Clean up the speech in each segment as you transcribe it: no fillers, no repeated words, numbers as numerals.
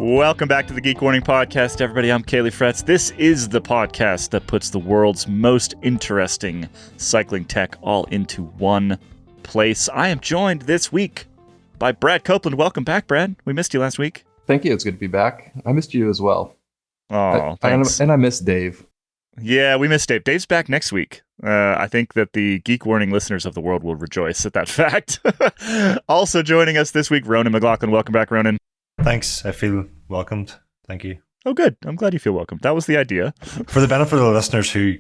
Welcome back to the Geek Warning podcast, everybody. I'm Caley. This is the podcast that puts the world's most interesting cycling tech all into one place. I am joined this week by Brad Copeland. Welcome back, Brad. We missed you last week. Thank you. It's good to be back. I missed you as well. Oh, thanks. And I missed Dave. Yeah, we missed Dave. Dave's back next week. I think that the Geek Warning listeners of the world will rejoice at that fact. Also joining us this week, Ronan McLaughlin. Welcome back, Ronan. Thanks. I feel welcomed. Thank you. Oh, good. I'm glad you feel welcome. That was the idea. For the benefit of the listeners who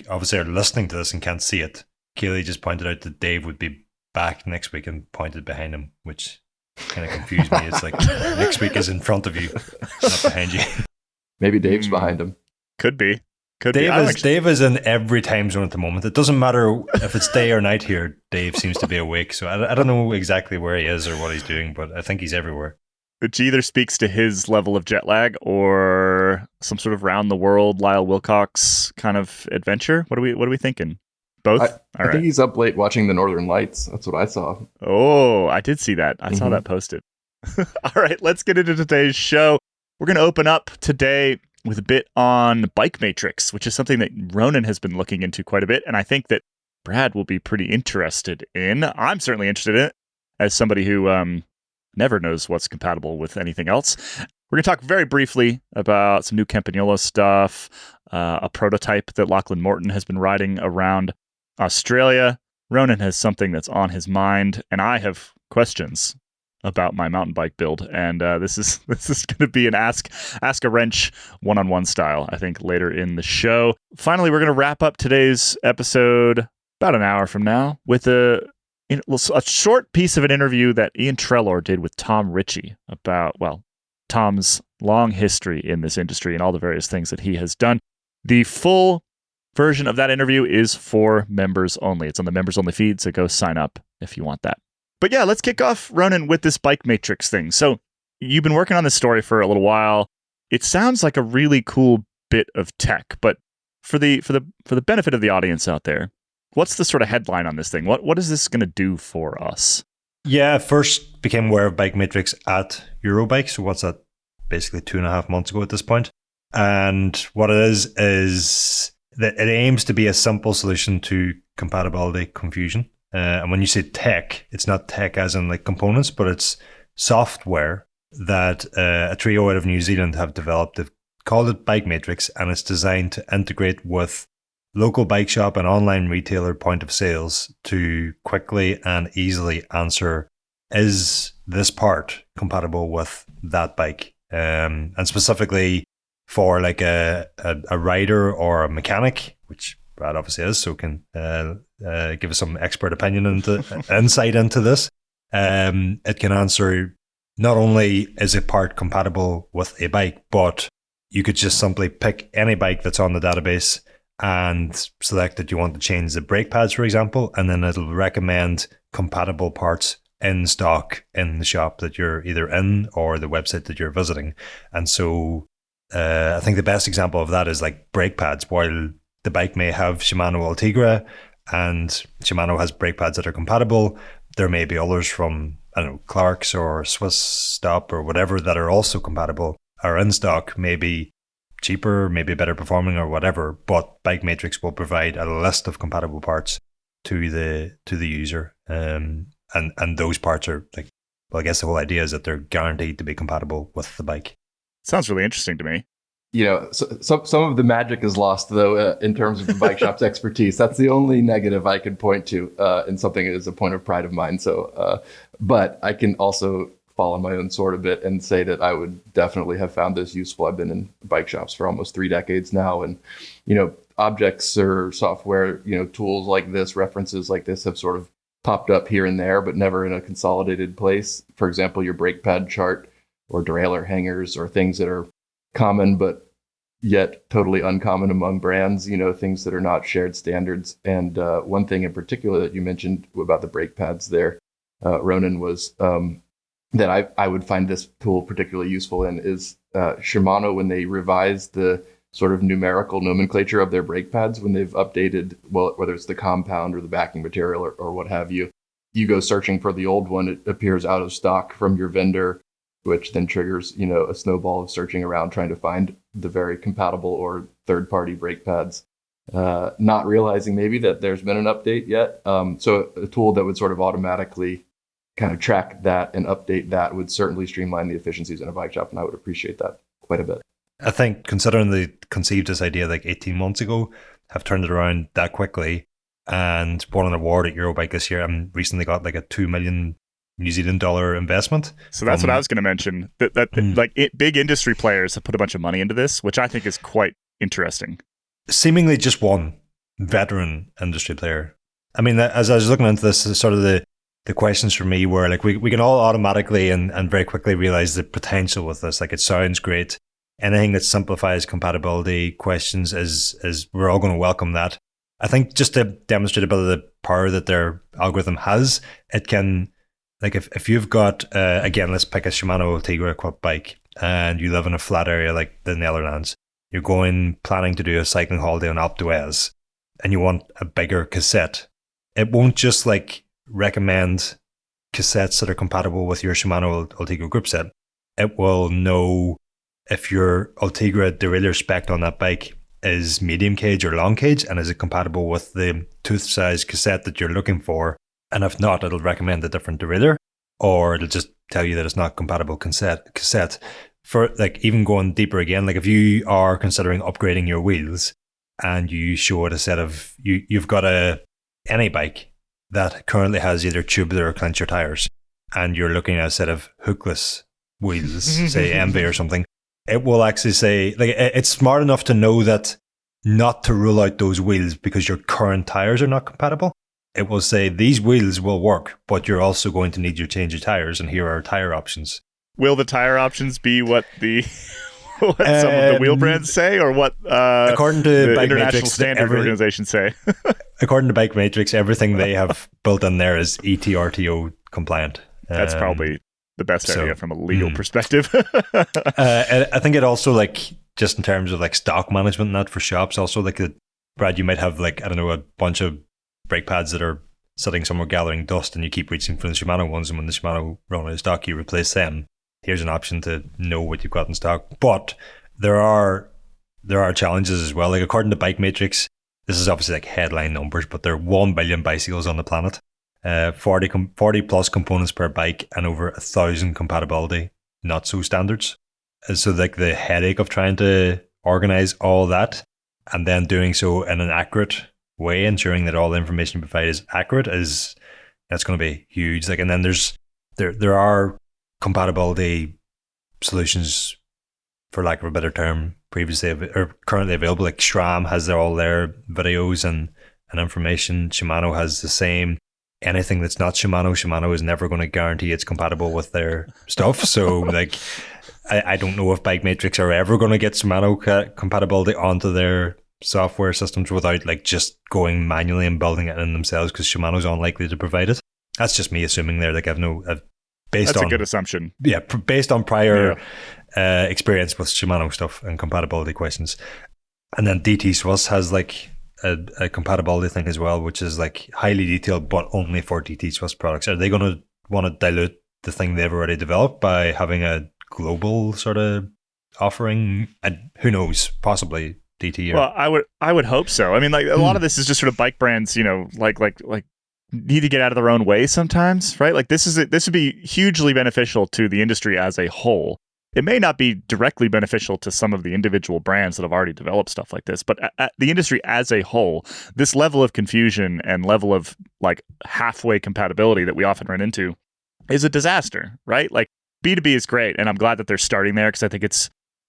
obviously are listening to this and can't see it, Caley just pointed out that Dave would be back next week and pointed behind him, which kind of confused me. It's like next week is in front of you, not behind you. Maybe Dave's behind him. Could be. Dave is in every time zone at the moment. It doesn't matter if it's day or night here. Dave seems to be awake. So I don't know exactly where he is or what he's doing, but I think he's everywhere. Which either speaks to his level of jet lag or some sort of round the world Lyle Wilcox kind of adventure. What are we thinking? Both? I think he's up late watching the Northern Lights. That's what I saw. Oh, I did see that. I saw that posted. All right, let's get into today's show. We're going to open up today with a bit on bike matrix, which is something that Ronan has been looking into quite a bit, and I think that Brad will be pretty interested in. I'm certainly interested in it as somebody who never knows what's compatible with anything else. We're going to talk very briefly about some new Campagnolo stuff, a prototype that Lachlan Morton has been riding around Australia. Ronan has something that's on his mind, and I have questions about my mountain bike build. And this is going to be an Ask a Wrench one-on-one style, I think, later in the show. Finally, we're going to wrap up today's episode about an hour from now with a short piece of an interview that Ian Trelor did with Tom Ritchie about, Tom's long history in this industry and all the various things that he has done. The full version of that interview is for members only. It's on the members only feed, so go sign up if you want that. But yeah, let's kick off, Ronan, with this bike matrix thing. So you've been working on this story for a little while. It sounds like a really cool bit of tech, but for the benefit of the audience out there, what's the sort of headline on this thing? What is this going to do for us? Yeah, I first became aware of Bike Matrix at Eurobike. So what's that? Basically 2.5 months ago at this point. And what it is that it aims to be a simple solution to compatibility confusion. And when you say tech, it's not tech as in like components, but it's software that a trio out of New Zealand have developed. They've called it Bike Matrix, and it's designed to integrate with local bike shop and online retailer point of sales to quickly and easily answer, is this part compatible with that bike? And specifically for like a rider or a mechanic, which Brad obviously is, so can give us some expert opinion into insight into this. It can answer not only is a part compatible with a bike, but you could just simply pick any bike that's on the database and select that you want to change the brake pads, for example, and then it'll recommend compatible parts in stock in the shop that you're either in or the website that you're visiting. And so I think the best example of that is like brake pads. While the bike may have Shimano Ultegra and Shimano has brake pads that are compatible, there may be others from, Clark's or Swiss Stop or whatever that are also compatible, are in stock, maybe cheaper, maybe better performing or whatever, but Bike Matrix will provide a list of compatible parts to the user. And those parts are like, I guess the whole idea is that they're guaranteed to be compatible with the bike. Sounds really interesting to me. So some of the magic is lost, though, in terms of the bike shop's expertise. That's the only negative I could point to in something that is a point of pride of mine. So, but I can also fall on my own sword a bit and say that I would definitely have found this useful. I've been in bike shops for almost 3 decades now. And, objects or software, tools like this, references like this have sort of popped up here and there, but never in a consolidated place. For example, your brake pad chart or derailleur hangers or things that are common, but yet totally uncommon among brands, things that are not shared standards. And one thing in particular that you mentioned about the brake pads there, Ronan, was that I would find this tool particularly useful in is Shimano, when they revised the sort of numerical nomenclature of their brake pads, when they've updated, whether it's the compound or the backing material or what have you, you go searching for the old one, it appears out of stock from your vendor. which then triggers, a snowball of searching around trying to find the very compatible or third-party brake pads. Not realizing maybe that there's been an update yet. So a tool that would sort of automatically kind of track that and update that would certainly streamline the efficiencies in a bike shop, and I would appreciate that quite a bit. I think considering they conceived this idea like 18 months ago, have turned it around that quickly and won an award at Eurobike this year, and recently got like a $2 million New Zealand dollar investment. So that's what I was going to mention. Big industry players have put a bunch of money into this, which I think is quite interesting. Seemingly just one veteran industry player. I mean, as I was looking into this, sort of the questions for me were like, we can all automatically and very quickly realize the potential with this. Like, it sounds great. Anything that simplifies compatibility questions is we're all going to welcome that. I think just to demonstrate a bit of the power that their algorithm has, it can, like, if you've got, again, let's pick a Shimano Ultegra equipped bike and you live in a flat area like the Netherlands, you're planning to do a cycling holiday on Alpe d'Huez and you want a bigger cassette, it won't just like recommend cassettes that are compatible with your Shimano Ultegra group set. It will know if your Ultegra derailleur spec on that bike is medium cage or long cage, and is it compatible with the tooth size cassette that you're looking for. And if not, it'll recommend a different derailleur, or it'll just tell you that it's not compatible cassette. For like even going deeper again, like if you are considering upgrading your wheels and you show it a set of, you've got any bike that currently has either tubular or clincher tires, and you're looking at a set of hookless wheels, say Envy or something, it will actually say, like, it's smart enough to know that not to rule out those wheels because your current tires are not compatible. It will say these wheels will work, but you're also going to need to change your tires, and here are tire options. Will the tire options be what some of the wheel brands say, or what according to the Bike International Matrix, Standard Organization say? According to Bike Matrix, everything they have built in there is ETRTO compliant. That's probably the best idea from a legal perspective. I think it also, like, just in terms of like stock management and that for shops, also like Brad, you might have like, I don't know, a bunch of brake pads that are sitting somewhere gathering dust, and you keep reaching for the Shimano ones, and when the Shimano run out of stock, you replace them. Here's an option to know what you've got in stock. But there are challenges as well. Like, according to Bike Matrix, this is obviously like headline numbers, but there are 1 billion bicycles on the planet, 40 plus components per bike, and over 1,000 compatibility not so standards. And so like the headache of trying to organize all that and then doing so in an accurate way, ensuring that all the information provided is accurate, that's going to be huge. Like, and then there are compatibility solutions, for lack of a better term, previously or currently available. Like SRAM has all their videos and information. Shimano has the same. Anything that's not Shimano is never going to guarantee it's compatible with their stuff. So like, I don't know if Bike Matrix are ever going to get Shimano compatibility onto their software systems without like just going manually and building it in themselves, because Shimano's unlikely to provide it. That's just me assuming there. Like, that's a good assumption. Yeah, based on prior experience with Shimano stuff and compatibility questions. And then DT Swiss has like a compatibility thing as well, which is like highly detailed, but only for DT Swiss products. Are they going to want to dilute the thing they've already developed by having a global sort of offering? And who knows, possibly DT. Well, I would hope so. I mean, like, a lot of this is just sort of bike brands, like need to get out of their own way sometimes, right? Like, this would be hugely beneficial to the industry as a whole. It may not be directly beneficial to some of the individual brands that have already developed stuff like this, but at the industry as a whole, this level of confusion and level of like halfway compatibility that we often run into is a disaster, right? Like, B2B is great, and I'm glad that they're starting there, because I think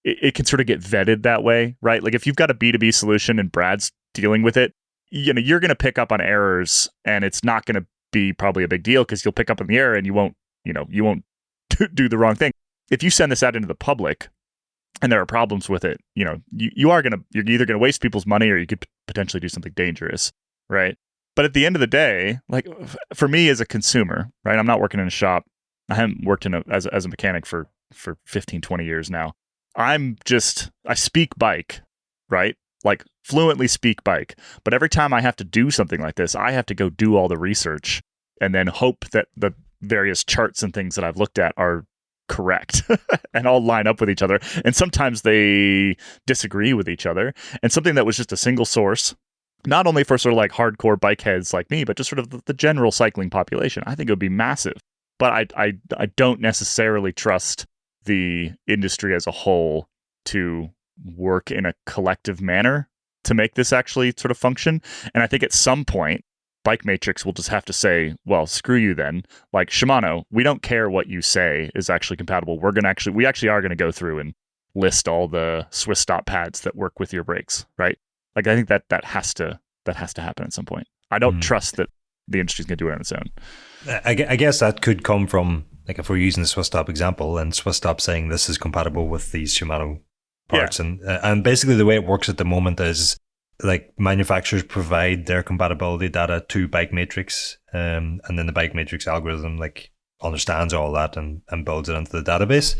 it can sort of get vetted that way, right? Like, if you've got a B2B solution and Brad's dealing with it, you're going to pick up on errors, and it's not going to be probably a big deal, because you'll pick up on the error and you won't do the wrong thing. If you send this out into the public and there are problems with it, you're either going to waste people's money, or you could potentially do something dangerous, right? But at the end of the day, like, for me as a consumer, right? I'm not working in a shop. I haven't worked as a mechanic for 15, 20 years now. I speak bike, right? Like, fluently speak bike. But every time I have to do something like this, I have to go do all the research and then hope that the various charts and things that I've looked at are correct and all line up with each other. And sometimes they disagree with each other. And something that was just a single source, not only for sort of like hardcore bike heads like me, but just sort of the general cycling population, I think it would be massive. But I don't necessarily trust the industry as a whole to work in a collective manner to make this actually sort of function. And I think at some point, Bike Matrix will just have to say, well, screw you then. Like, Shimano, we don't care what you say is actually compatible. We actually are going to go through and list all the Swiss stop pads that work with your brakes, right? Like, I think that has to happen at some point. I don't trust that the industry's going to do it on its own. I guess that could come from, like, if we're using the Swiss stop example, and Swiss stop saying this is compatible with these Shimano parts. Yeah. And basically the way it works at the moment is, like, manufacturers provide their compatibility data to Bike Matrix, and then the Bike Matrix algorithm, like, understands all that and builds it into the database.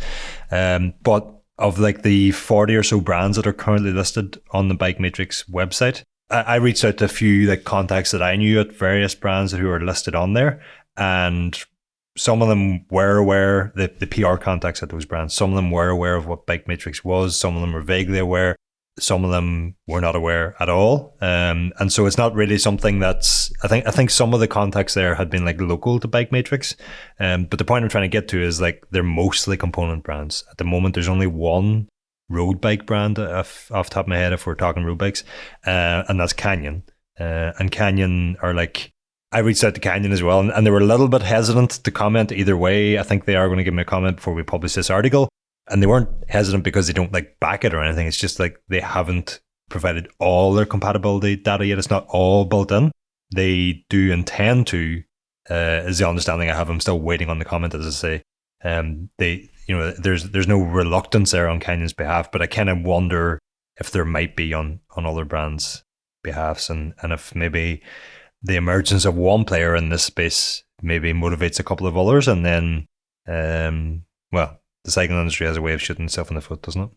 But of, like, the 40 or so brands that are currently listed on the Bike Matrix website, I reached out to a few, like, contacts that I knew at various brands who are listed on there, and some of them were aware, the PR contacts at those brands, some of them were aware of what Bike Matrix was, some of them were vaguely aware, some of them were not aware at all. And so it's not really something that's, I think some of the contacts there had been, like, local to Bike Matrix. But the point I'm trying to get to is, like, they're mostly component brands. At the moment, there's only one road bike brand off the top of my head, if we're talking road bikes, and that's Canyon. And Canyon are, like, I reached out to Canyon as well, and they were a little bit hesitant to comment either way. I think they are going to give me a comment before we publish this article. And they weren't hesitant because they don't, like, back it or anything. It's just, like, they haven't provided all their compatibility data yet. It's not all built in. They do intend to, is the understanding I have. I'm still waiting on the comment, as I say. They, you know, there's no reluctance there on Canyon's behalf, but I kind of wonder if there might be on other brands' behalfs, and if maybe the emergence of one player in this space maybe motivates a couple of others, and then, well, the cycling industry has a way of shooting itself in the foot, doesn't it?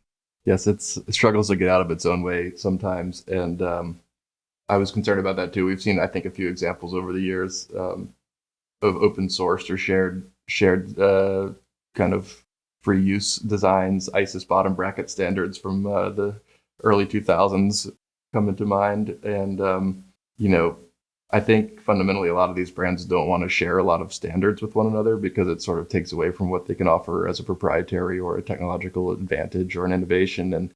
Yes, it struggles to get out of its own way sometimes, and I was concerned about that too. We've seen, I think, a few examples over the years of open sourced or shared kind of free use designs. ISIS bottom bracket standards from the early 2000s come into mind, and you know, I think fundamentally a lot of these brands don't want to share a lot of standards with one another because it sort of takes away from what they can offer as a proprietary or a technological advantage or an innovation. And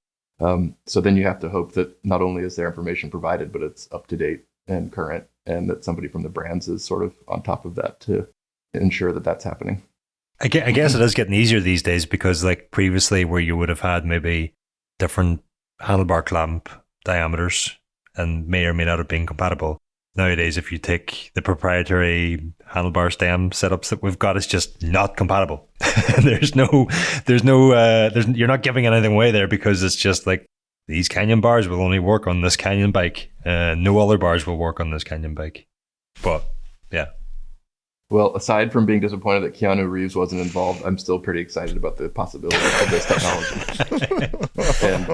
so then you have to hope that not only is their information provided, but it's up to date and current, and that somebody from the brands is sort of on top of that to ensure that that's happening. I guess it is getting easier these days because, like, previously where you would have had maybe different handlebar clamp diameters and may or may not have been compatible. Nowadays, if you take the proprietary handlebar stem setups that we've got, it's just not compatible. You're not giving anything away there because it's just like, these Canyon bars will only work on this Canyon bike. No other bars will work on this Canyon bike. But yeah. Well, aside from being disappointed that Keanu Reeves wasn't involved, I'm still pretty excited about the possibility of this technology. And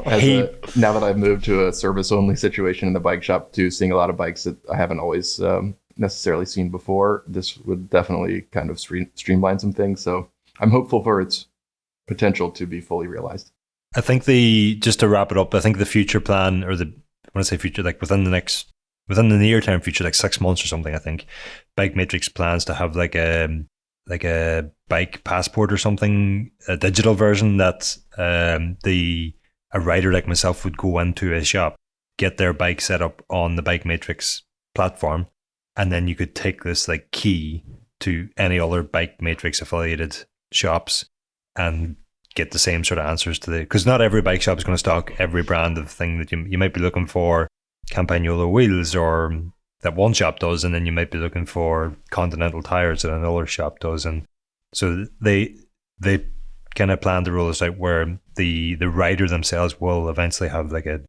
now that I've moved to a service-only situation in the bike shop, to seeing a lot of bikes that I haven't always necessarily seen before, this would definitely kind of streamline some things. So I'm hopeful for its potential to be fully realized. I think just to wrap it up, I think the future plan, or when I say future, like within the near term future, like 6 months or something, I think Bike Matrix plans to have like a bike passport or something, a digital version that a rider like myself would go into a shop, get their bike set up on the Bike Matrix platform, and then you could take this like key to any other Bike Matrix affiliated shops and get the same sort of answers because not every bike shop is going to stock every brand of thing that you might be looking for. Campagnolo wheels, or that one shop does, and then you might be looking for Continental tires that another shop does, and so they kind of plan to roll this out where the rider themselves will eventually have like a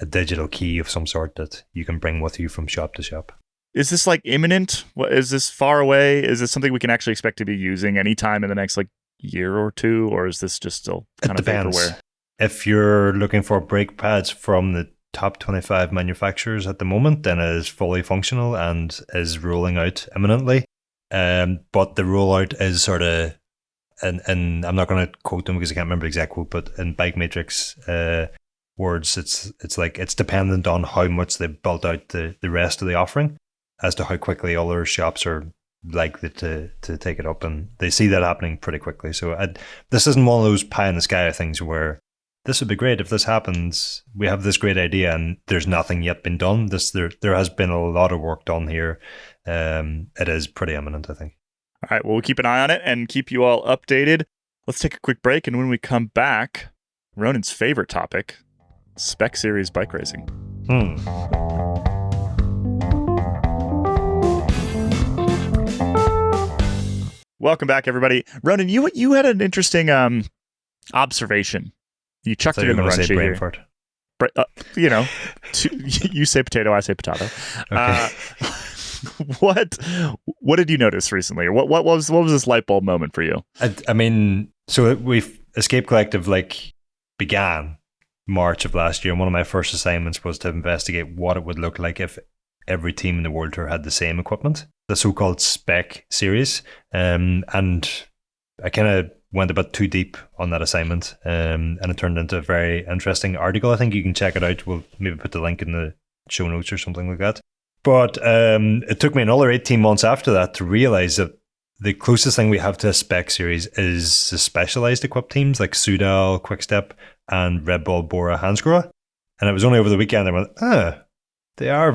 digital key of some sort that you can bring with you from shop to shop. Is this like imminent? Is this far away? Is this something we can actually expect to be using anytime in the next like year or two, or is this just still kind of vaporware? If you're looking for brake pads from the top 25 manufacturers at the moment, then it is fully functional and is rolling out imminently. But the rollout is sort of and I'm not going to quote them because I can't remember the exact quote, but in Bike Matrix words, it's like it's dependent on how much they built out the rest of the offering as to how quickly other shops are likely to take it up, and they see that happening pretty quickly. So this isn't one of those pie in the sky things where this would be great if this happens. We have this great idea and there's nothing yet been done. There has been a lot of work done here. It is pretty imminent, I think. All right, well, we'll keep an eye on it and keep you all updated. Let's take a quick break, and when we come back, Ronan's favorite topic, Spec Series bike racing. Welcome back, everybody. Ronan, you had an interesting observation. You chucked it in the run sheet here. You say potato, I say potato. Okay. What did you notice recently? Or what was this light bulb moment for you? I mean, so Escape Collective began March of last year, and one of my first assignments was to investigate what it would look like if every team in the World Tour had the same equipment, the so-called Spec Series, and I kind of went a bit too deep on that assignment, and it turned into a very interesting article. I think you can check it out. We'll maybe put the link in the show notes or something like that. But it took me another 18 months after that to realize that the closest thing we have to a Spec Series is the specialized equipped teams like Soudal, Quickstep, and Red Bull, Bora, Hansgrohe. And it was only over the weekend I went, they are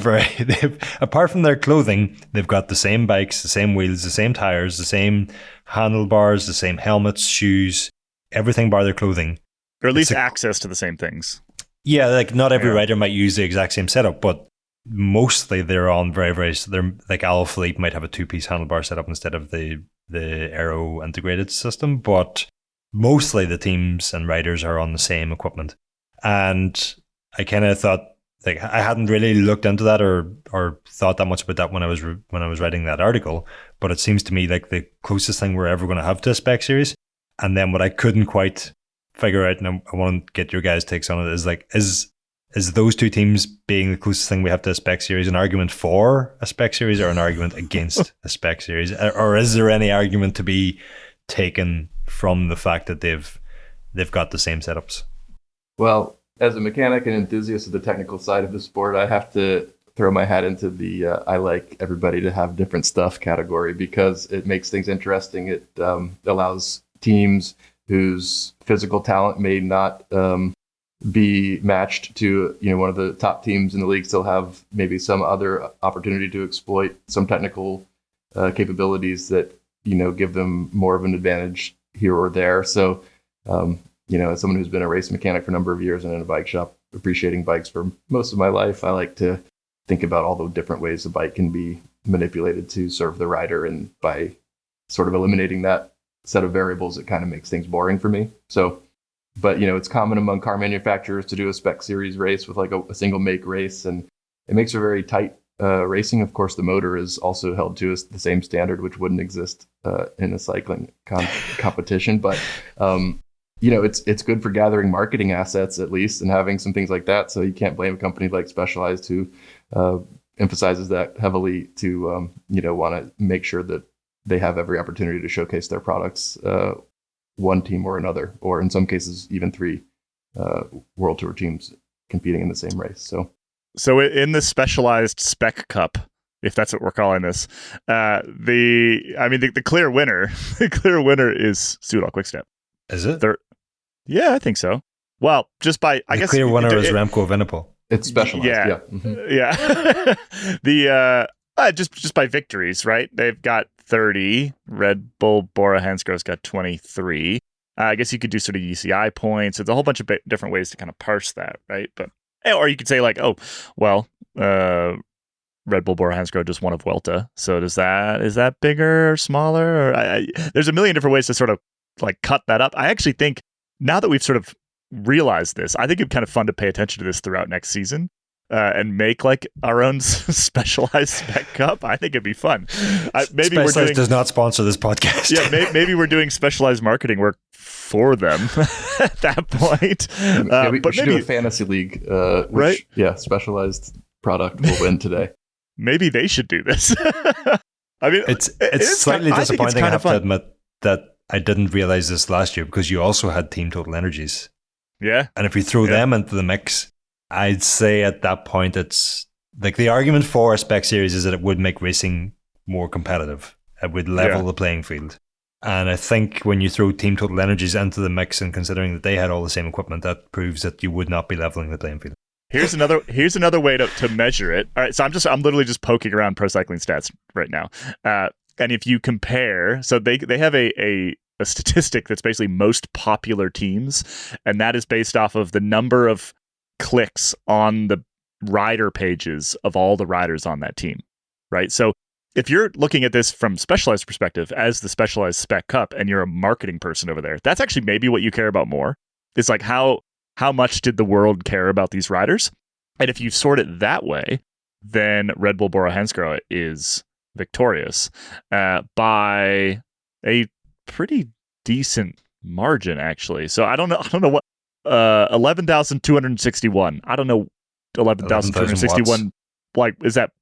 apart from their clothing, they've got the same bikes, the same wheels, the same tires, the same handlebars, the same helmets, shoes, everything bar their clothing. Or at least access to the same things. Yeah, like not every rider might use the exact same setup, but mostly they're on they're like Alaphilippe might have a two-piece handlebar setup instead of the aero integrated system, but mostly the teams and riders are on the same equipment. And I kind of thought, like, I hadn't really looked into that or thought that much about that when I was writing that article, but it seems to me like the closest thing we're ever going to have to a Spec Series. And then what I couldn't quite figure out, and I want to get your guys' takes on it, is like, is those two teams being the closest thing we have to a Spec Series an argument for a Spec Series or an argument against a Spec Series? Or is there any argument to be taken from the fact that they've got the same setups? Well, as a mechanic and enthusiast of the technical side of the sport, I have to throw my hat into the I like everybody to have different stuff category, because it makes things interesting. It allows teams whose physical talent may not be matched to one of the top teams in the league still have maybe some other opportunity to exploit some technical capabilities that give them more of an advantage here or there. So as someone who's been a race mechanic for a number of years and in a bike shop appreciating bikes for most of my life, I like to think about all the different ways a bike can be manipulated to serve the rider, and by sort of eliminating that set of variables, it kind of makes things boring for me. So but it's common among car manufacturers to do a Spec Series race with like a single make race, and it makes for very tight racing. Of course, the motor is also held to the same standard, which wouldn't exist in a cycling competition. But it's good for gathering marketing assets at least, and having some things like that. So you can't blame a company like Specialized who emphasizes that heavily to want to make sure that they have every opportunity to showcase their products. One team or another, or in some cases even three World Tour teams competing in the same race. So in the Specialized Spec Cup, if that's what we're calling this, the clear winner, is Soudal Quickstep. Is it? Yeah, I think so. Well, just by I guess the clear winner is Remco Evenepoel. It's Specialized. Yeah. Mm-hmm. Yeah. Just by victories, right? They've got 30. Red Bull Bora Hansgrohe's got 23. I guess you could do sort of UCI points. There's a whole bunch of different ways to kind of parse that, right? But or you could say like, Red Bull Bora Hansgrohe just won a Vuelta. So is that bigger or smaller? Or there's a million different ways to sort of like cut that up. I actually think now that we've sort of realized this, I think it'd be kind of fun to pay attention to this throughout next season. And make like our own Specialized Spec Cup. I think it'd be fun. Maybe Specialized does not sponsor this podcast. Yeah, maybe we're doing specialized marketing work for them at that point. We should do a fantasy league, right? Yeah, Specialized product will win today. Maybe they should do this. I mean, it's slightly disappointing. I have to admit that I didn't realize this last year because you also had Team Total Energies. Yeah. And if you throw them into the mix, I'd say at that point it's like the argument for a spec series is that it would make racing more competitive. It would level the playing field. And I think when you throw Team Total Energies into the mix and considering that they had all the same equipment, that proves that you would not be leveling the playing field. Here's another way to measure it. All right, so I'm literally just poking around Pro Cycling Stats right now. And if you compare, so they have a statistic that's basically most popular teams, and that is based off of the number of clicks on the rider pages of all the riders on that team, right? So if you're looking at this from Specialized perspective as the Specialized Spec Cup and you're a marketing person over there, that's actually maybe what you care about more. It's like how much did the world care about these riders? And if you sort it that way, then Red Bull Bora Hansgrohe is victorious by a pretty decent margin, actually. So I don't know what 11,261. I don't know 11,261. Like, is that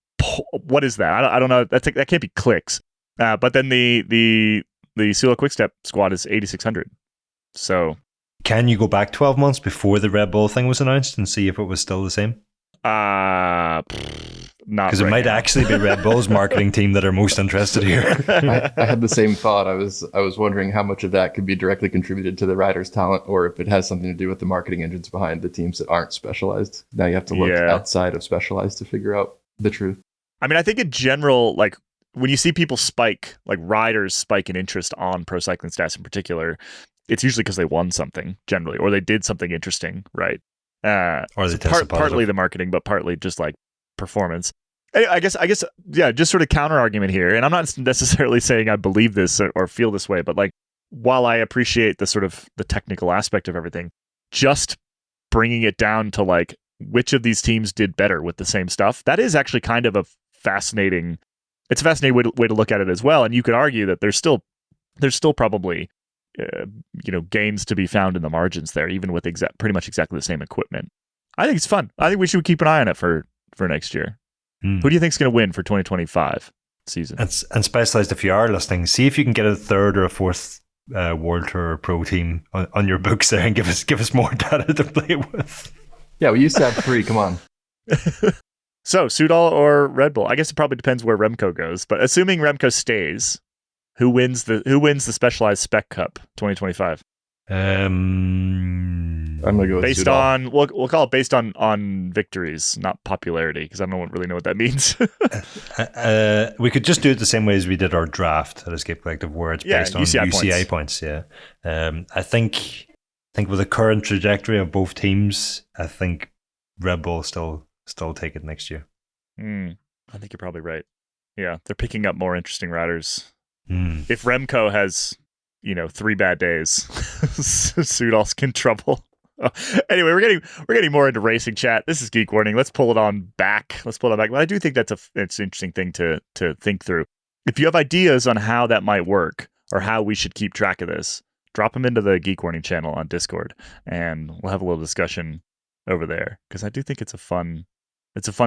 what is that? I don't know. That can't be clicks. But then the Sula Quickstep squad is 8,600. So can you go back 12 months before the Red Bull thing was announced and see if it was still the same? Not because it might actually be Red Bull's marketing team that are most interested here. I had the same thought. I was wondering how much of that could be directly contributed to the riders' talent, or if it has something to do with the marketing engines behind the teams that aren't Specialized. Now you have to look outside of Specialized to figure out the truth. I mean, I think in general, like when you see people spike, like riders spike in interest on Pro Cycling Stats in particular, it's usually because they won something generally, or they did something interesting, right? Or they tested partly the marketing, but partly just like performance. I guess, yeah, just sort of counter argument here. And I'm not necessarily saying I believe this or feel this way, but like, while I appreciate the sort of the technical aspect of everything, just bringing it down to like, which of these teams did better with the same stuff, that is actually kind of a fascinating way to look at it as well. And you could argue that there's still probably gains to be found in the margins there, even with pretty much exactly the same equipment. I think it's fun. I think we should keep an eye on it for next year. Who do you think is going to win for 2025 season? And Specialized, if you are listening, see if you can get a third or a fourth World Tour Pro team on your books there and give us more data to play with. Yeah, we used to have 3. Come on. So Soudal or Red Bull? I guess it probably depends where Remco goes. But assuming Remco stays, who wins the Specialized Spec Cup 2025? I'm gonna go with based Soudal. on we'll call it based on victories, not popularity, because I don't really know what that means. We could just do it the same way as we did our draft at Escape Collective, where it's based on UCI points. Yeah, I think with the current trajectory of both teams, I think Red Bull still take it next year. I think you're probably right. Yeah, they're picking up more interesting riders. If Remco has 3 bad days, Soudal's in trouble. Anyway, we're getting more into racing chat. This is Geek Warning. Let's pull it back. But I do think it's an interesting thing to think through. If you have ideas on how that might work or how we should keep track of this, drop them into the Geek Warning channel on Discord, and we'll have a little discussion over there, because I do think it's a fun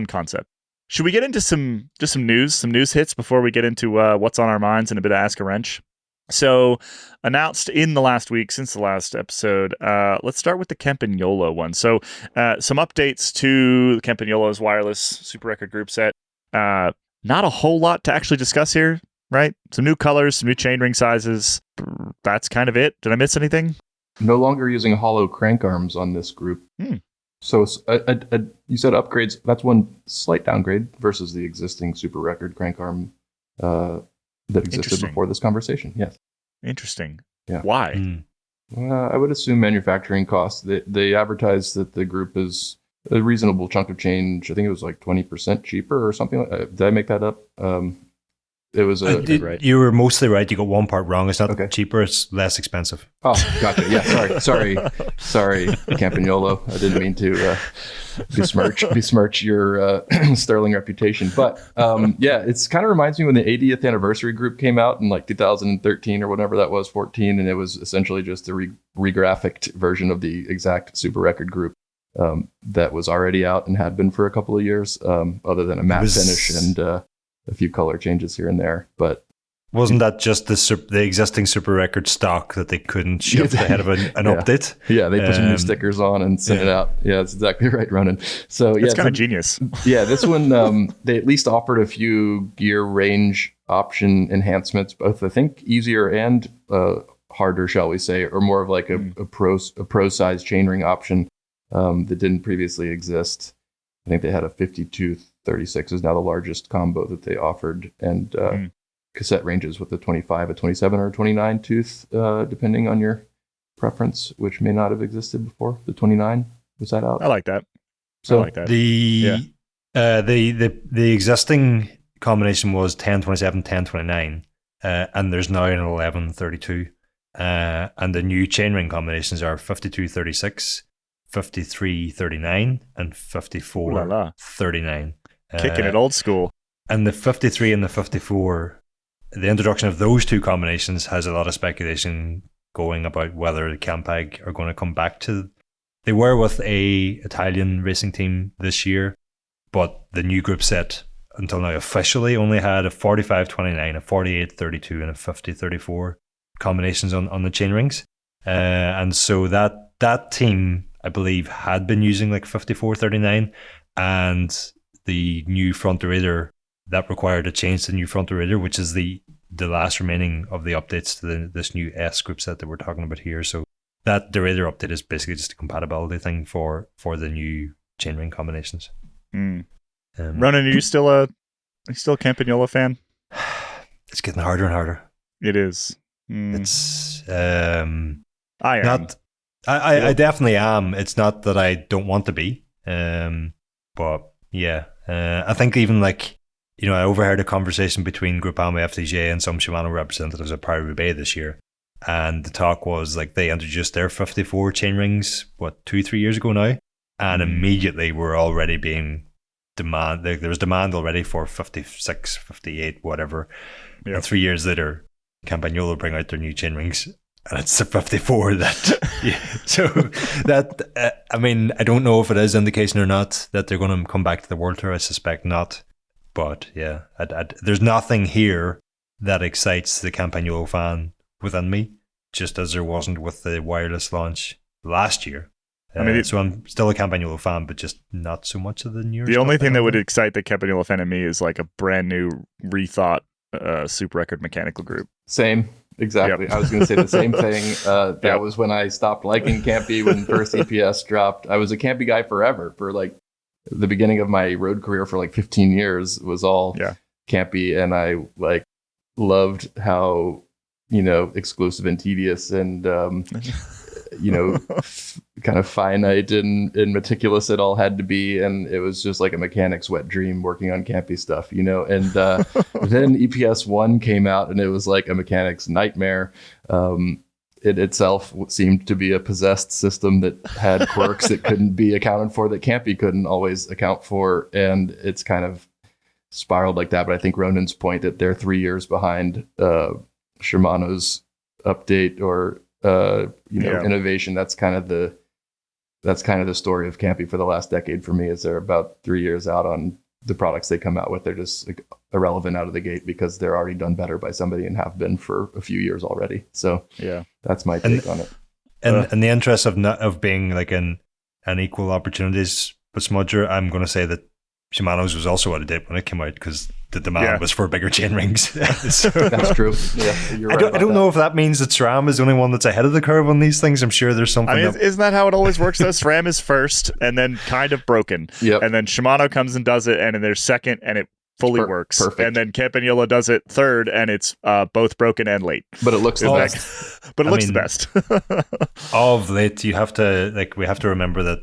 concept. Should we get into some news hits before we get into what's on our minds and a bit of Ask a Wrench? So, announced in the last week, since the last episode, let's start with the Campagnolo one. So, some updates to Campagnolo's wireless Super Record group set. Not a whole lot to actually discuss here, right? Some new colors, some new chainring sizes. That's kind of it. Did I miss anything? No longer using hollow crank arms on this group. So you said upgrades. That's one slight downgrade versus the existing Super Record crank arm that existed before this conversation. Yes. Interesting. Yeah. Why? I would assume manufacturing costs. They advertised that the group is a reasonable chunk of change. I think it was like 20% cheaper or something. Did I make that up? It was you were mostly right. You got one part wrong. It's not cheaper. It's less expensive. Oh, gotcha. Yeah, sorry, Campagnolo. I didn't mean to besmirch your sterling reputation. But yeah, it's kind of reminds me when the 80th anniversary group came out in like 2013 or whatever that was, 14, and it was essentially just a regraphicked version of the exact Super Record group that was already out and had been for a couple of years, other than a matte finish and a few color changes here and there. But Wasn't that just the existing Super Record stock that they couldn't ship ahead of an update? Yeah, they put some new stickers on and sent it out. Yeah, that's exactly right, Ronan. So it's kind of genius. Yeah, this one, they at least offered a few gear range option enhancements, both I think easier and harder, shall we say, or more of like a pro size chainring option that didn't previously exist. I think they had a 52-36 is now the largest combo that they offered, and cassette ranges with a 25, a 27, or a 29 tooth, depending on your preference, which may not have existed before. The 29, was that out? I like that. So I like that. The existing combination was 1027, 1029, and there's now an 1132. And the new chainring combinations are 5236, 5339, and 5439. Kicking it old school. And the 53 and the 54, the introduction of those two combinations has a lot of speculation going about whether the Campag are going to come back to. They were with a Italian racing team this year, but the new group set until now officially only had a 4529, a 4832, and a 5034 combinations on the chainrings. And so that team, I believe, had been using like 5439, and the new front derailleur that required a change to the new front derailleur, which is the last remaining of the updates to this new S group set that we're talking about here. So that derailleur update is basically just a compatibility thing for the new chainring combinations. Ronan, are you still a Campagnolo fan? It's getting harder and harder. It is. It's I am. I definitely am. It's not that I don't want to be. But yeah, I think even like, I overheard a conversation between Groupama FDJ and some Shimano representatives at Paris-Roubaix this year, and the talk was like they introduced their 54 chainrings 2-3 years ago now, and immediately were already being there was demand already for 56, 58, whatever. Yep. And 3 years later, Campagnolo bring out their new chainrings, and it's the 54 that. So that I mean, I don't know if it is indication or not that they're going to come back to the World Tour. I suspect not. But yeah, there's nothing here that excites the Campagnolo fan within me, just as there wasn't with the wireless launch last year. So I'm still a Campagnolo fan, but just not so much of the newer The only thing that would excite the Campagnolo fan in me is like a brand new rethought Super Record mechanical group. Same. Exactly. Yep. I was going to say the same thing. That was when I stopped liking Campy when first EPS dropped. I was a Campy guy forever for like the beginning of my road career for like 15 years was all Campy, and I like loved how exclusive and tedious and kind of finite and meticulous it all had to be, and it was just like a mechanic's wet dream working on Campy stuff, and then EPS 1 came out and it was like a mechanic's nightmare. It itself seemed to be a possessed system that had quirks that couldn't be accounted for, that Campy couldn't always account for, and it's kind of spiraled like that. But I think Ronan's point that they're 3 years behind Shimano's update or innovation, that's kind of the story of Campy for the last decade for me, is they're about 3 years out on the products they come out with. They're just like irrelevant out of the gate because they're already done better by somebody and have been for a few years already. So yeah, that's my take on it. And in the interest of being like an equal opportunities but smudger, I'm going to say that Shimano's was also out of date when it came out because the demand was for bigger chain rings. So, that's true. Yeah, you're right. I don't know if that means that SRAM is the only one that's ahead of the curve on these things. I'm sure there's something. Isn't that how it always works though? SRAM is first and then kind of broken. Yep. And then Shimano comes and does it, and then they're second and it fully works. Perfect. And then Campagnolo does it third and it's both broken and late. But it looks the best. But it looks the best. Of late, we have to remember that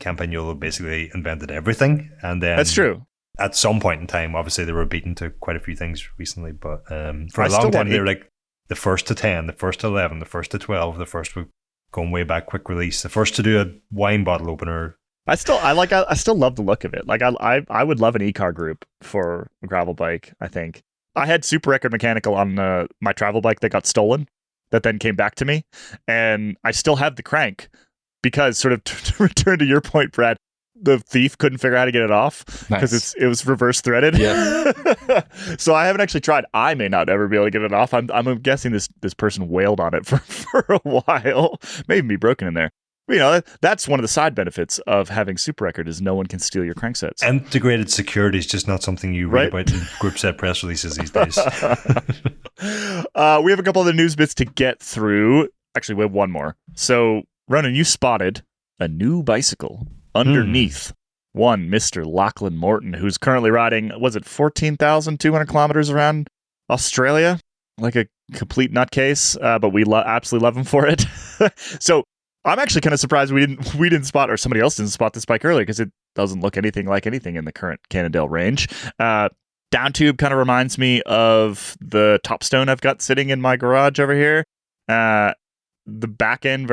Campagnolo basically invented everything, and then that's true. At some point in time, obviously they were beaten to quite a few things recently, but for a long time they were like the first to 10, the first to 11, the first to 12, the first to going way back, quick release, the first to do a wine bottle opener. I still love the look of it. Like I would love an e-car group for a gravel bike. I think I had Super Record Mechanical on my travel bike that got stolen, that then came back to me, and I still have the crank because, sort of to return to your point, Brad, the thief couldn't figure out how to get it off because it was reverse threaded. Yeah. So I haven't actually tried. I may not ever be able to get it off. I'm guessing this person wailed on it for a while. Maybe be broken in there. That's one of the side benefits of having Super Record is no one can steal your cranksets. Integrated security is just not something you read about in group set press releases these days. We have a couple of the news bits to get through. Actually, we have one more. So, Ronan, you spotted a new bicycle underneath one Mr. Lachlan Morton, who's currently riding, 14,200 kilometers around Australia? Like a complete nutcase, but we absolutely love him for it. So, I'm actually kind of surprised we didn't spot, or somebody else didn't spot this bike earlier, because it doesn't look anything like anything in the current Cannondale range. Down tube kind of reminds me of the Topstone I've got sitting in my garage over here. The back end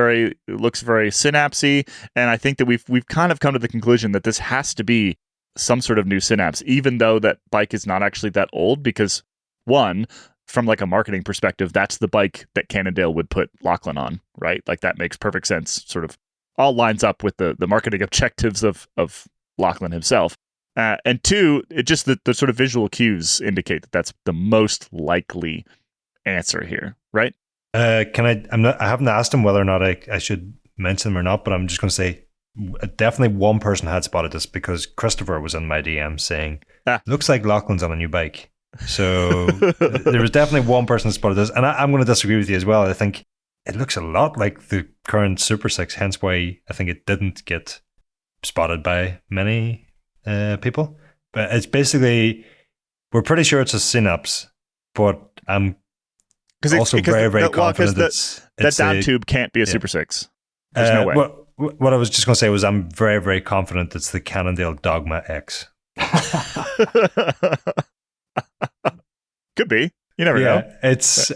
looks very synapsy, and I think that we've kind of come to the conclusion that this has to be some sort of new synapse, even though that bike is not actually that old, because one, from like a marketing perspective, that's the bike that Cannondale would put Lachlan on, right? Like that makes perfect sense, sort of all lines up with the marketing objectives of Lachlan himself. And two, it just the sort of visual cues indicate that that's the most likely answer here, right? I haven't asked him whether or not I should mention them or not, but I'm just going to say definitely one person had spotted this, because Christopher was in my DM saying, looks like Lachlan's on a new bike. So there was definitely one person that spotted this, and I'm going to disagree with you as well. I think it looks a lot like the current Super 6, hence why I think it didn't get spotted by many people. But it's basically, we're pretty sure it's a Synapse, but I'm also very confident that down tube can't be a Super 6. There's no way. What I was just going to say was I'm very, very confident it's the Cannondale Dogma X. Could be. You never know. It's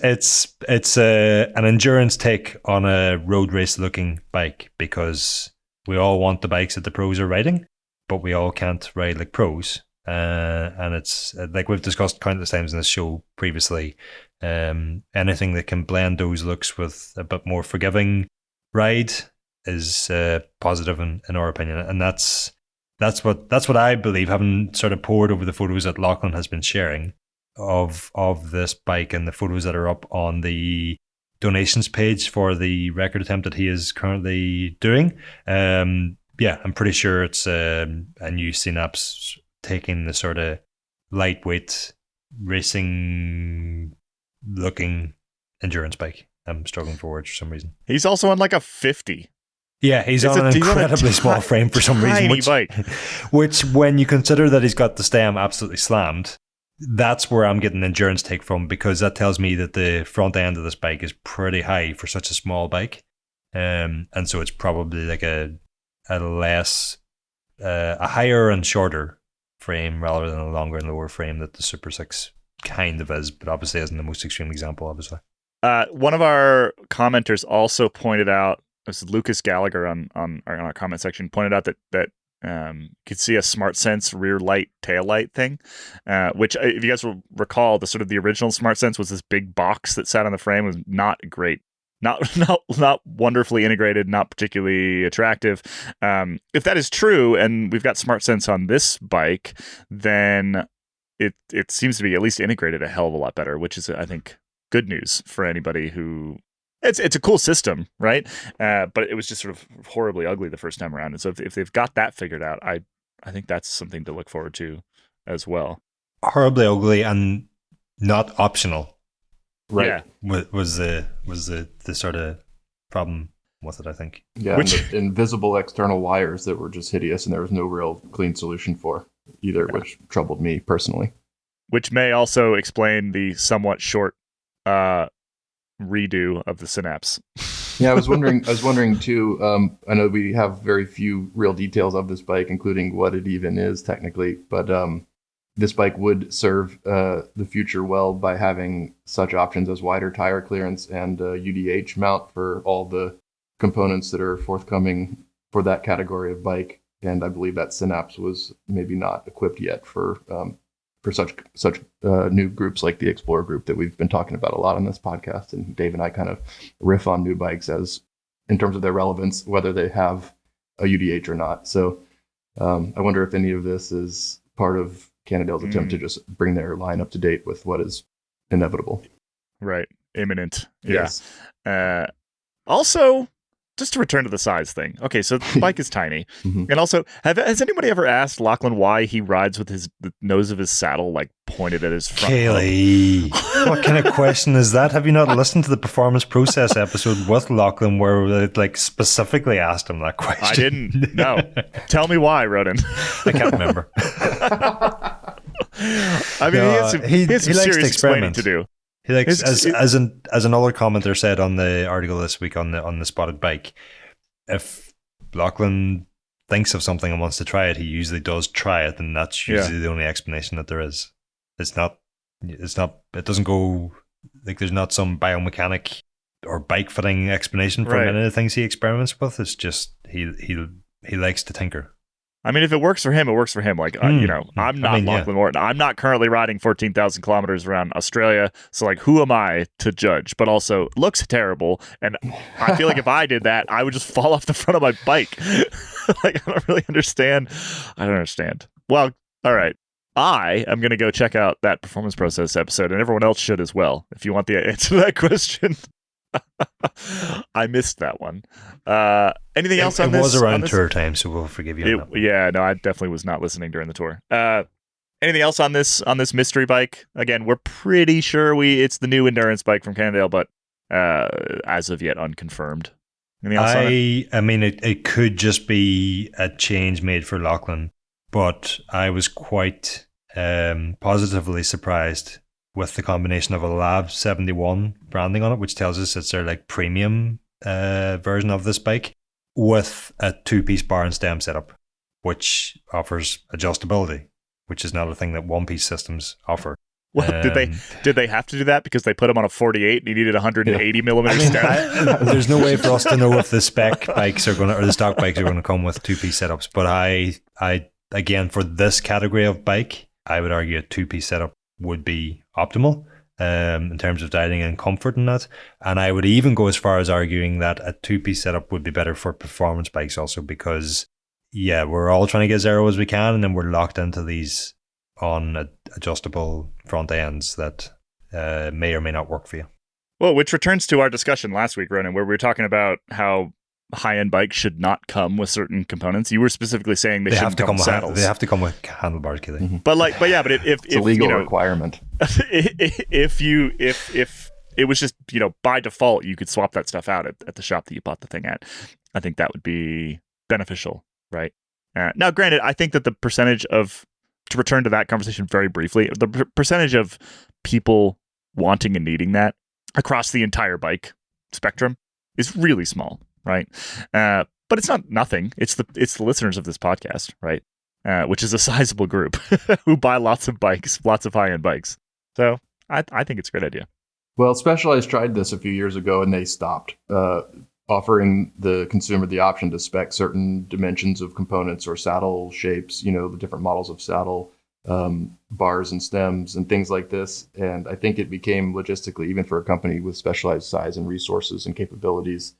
an endurance take on a road race looking bike, because we all want the bikes that the pros are riding, but we all can't ride like pros. And it's like we've discussed countless times in this show previously. Anything that can blend those looks with a bit more forgiving ride is positive in our opinion, and that's what I believe, having sort of poured over the photos that Lachlan has been sharing of this bike and the photos that are up on the donations page for the record attempt that he is currently doing. I'm pretty sure it's a new Synapse taking the sort of lightweight racing looking endurance bike. I'm struggling for words for some reason. He's also on like a 50. Yeah, he's on an incredibly small frame for some reason. Which, when you consider that he's got the stem absolutely slammed, that's where I'm getting an endurance take from, because that tells me that the front end of this bike is pretty high for such a small bike. And so it's probably like a higher and shorter frame rather than a longer and lower frame that the Super 6 kind of is, but obviously isn't the most extreme example, obviously. One of our commenters also pointed out, this is Lucas Gallagher on our comment section, pointed out that could see a Smart Sense rear light tail light thing, which, if you guys will recall, the original Smart Sense was this big box that sat on the frame. It was not great, not wonderfully integrated, not particularly attractive. If that is true, and we've got Smart Sense on this bike, then it seems to be at least integrated a hell of a lot better, which is, I think, good news for anybody who. It's a cool system, right? But it was just sort of horribly ugly the first time around. And so if they've got that figured out, I think that's something to look forward to as well. Horribly ugly and not optional, right? Yeah. Was the sort of problem with it, I think. Yeah, the invisible external wires that were just hideous, and there was no real clean solution for either, which troubled me personally. Which may also explain the somewhat short redo of the Synapse. Yeah, I was wondering too. I know we have very few real details of this bike, including what it even is technically, but this bike would serve the future well by having such options as wider tire clearance and UDH mount for all the components that are forthcoming for that category of bike. And I believe that Synapse was maybe not equipped yet for such new groups like the Explorer group that we've been talking about a lot on this podcast. And Dave and I kind of riff on new bikes as in terms of their relevance, whether they have a UDH or not. So I wonder if any of this is part of Cannondale's attempt to just bring their line up to date with what is inevitable. Right. Imminent. Yes. Yeah. Also, just to return to the size thing. Okay, so the bike is tiny. And also, has anybody ever asked Lachlan why he rides with the nose of his saddle like pointed at his front? Caley, what kind of question is that? Have you not listened to the performance process episode with Lachlan where we like specifically asked him that question? I didn't. No. Tell me why, Ronan. I can't remember. I mean, he has some serious explaining to do. He likes, as another commenter said on the article this week on the spotted bike, if Lachlan thinks of something and wants to try it, he usually does try it, and that's usually the only explanation that there is. It doesn't go like there's not some biomechanic or bike fitting explanation for many of the things he experiments with. It's just he likes to tinker. I mean, if it works for him, it works for him. Like, I'm not Lachlan Morton. I'm not currently riding 14,000 kilometers around Australia. So, like, who am I to judge? But also, it looks terrible. And I feel like if I did that, I would just fall off the front of my bike. Like, I don't really understand. I don't understand. Well, all right. I am going to go check out that performance process episode, and everyone else should as well, if you want the answer to that question. I missed that one. Anything else on this? It was around tour time, so we'll forgive you on that. Yeah, no, I definitely was not listening during the tour. Anything else on this mystery bike? Again, we're pretty sure it's the new endurance bike from Cannondale, but as of yet unconfirmed. Anything else on it? I mean, it could just be a change made for Lachlan, but I was quite positively surprised with the combination of a Lab 71 branding on it, which tells us it's their like premium version of this bike, with a 2-piece bar and stem setup, which offers adjustability, which is not a thing that 1-piece systems offer. Well, did they have to do that because they put them on a 48 and you needed 180 millimeter stem? There's no way for us to know if the spec bikes are going to, or the stock bikes are going to come with 2-piece setups. But I again, for this category of bike, I would argue a 2-piece setup would be optimal in terms of dining and comfort and that. And I would even go as far as arguing that a 2-piece setup would be better for performance bikes also, because we're all trying to get as aero as we can, and then we're locked into these on adjustable front ends that may or may not work for you. Well, which returns to our discussion last week, Ronan, where we were talking about how high-end bikes should not come with certain components. You were specifically saying they shouldn't come with saddles. They have to come with handlebars, Kelly. Mm-hmm. But if it's a legal requirement. If it was just, by default, you could swap that stuff out at the shop that you bought the thing at, I think that would be beneficial, right? Now, granted, I think that the percentage of, to return to that conversation very briefly, the percentage of people wanting and needing that across the entire bike spectrum is really small. Right. But it's not nothing. It's the listeners of this podcast, right? Which is a sizable group who buy lots of bikes, lots of high-end bikes. So I think it's a great idea. Well, Specialized tried this a few years ago and they stopped offering the consumer the option to spec certain dimensions of components or saddle shapes, the different models of saddle, bars and stems and things like this. And I think it became logistically, even for a company with specialized size and resources and capabilities,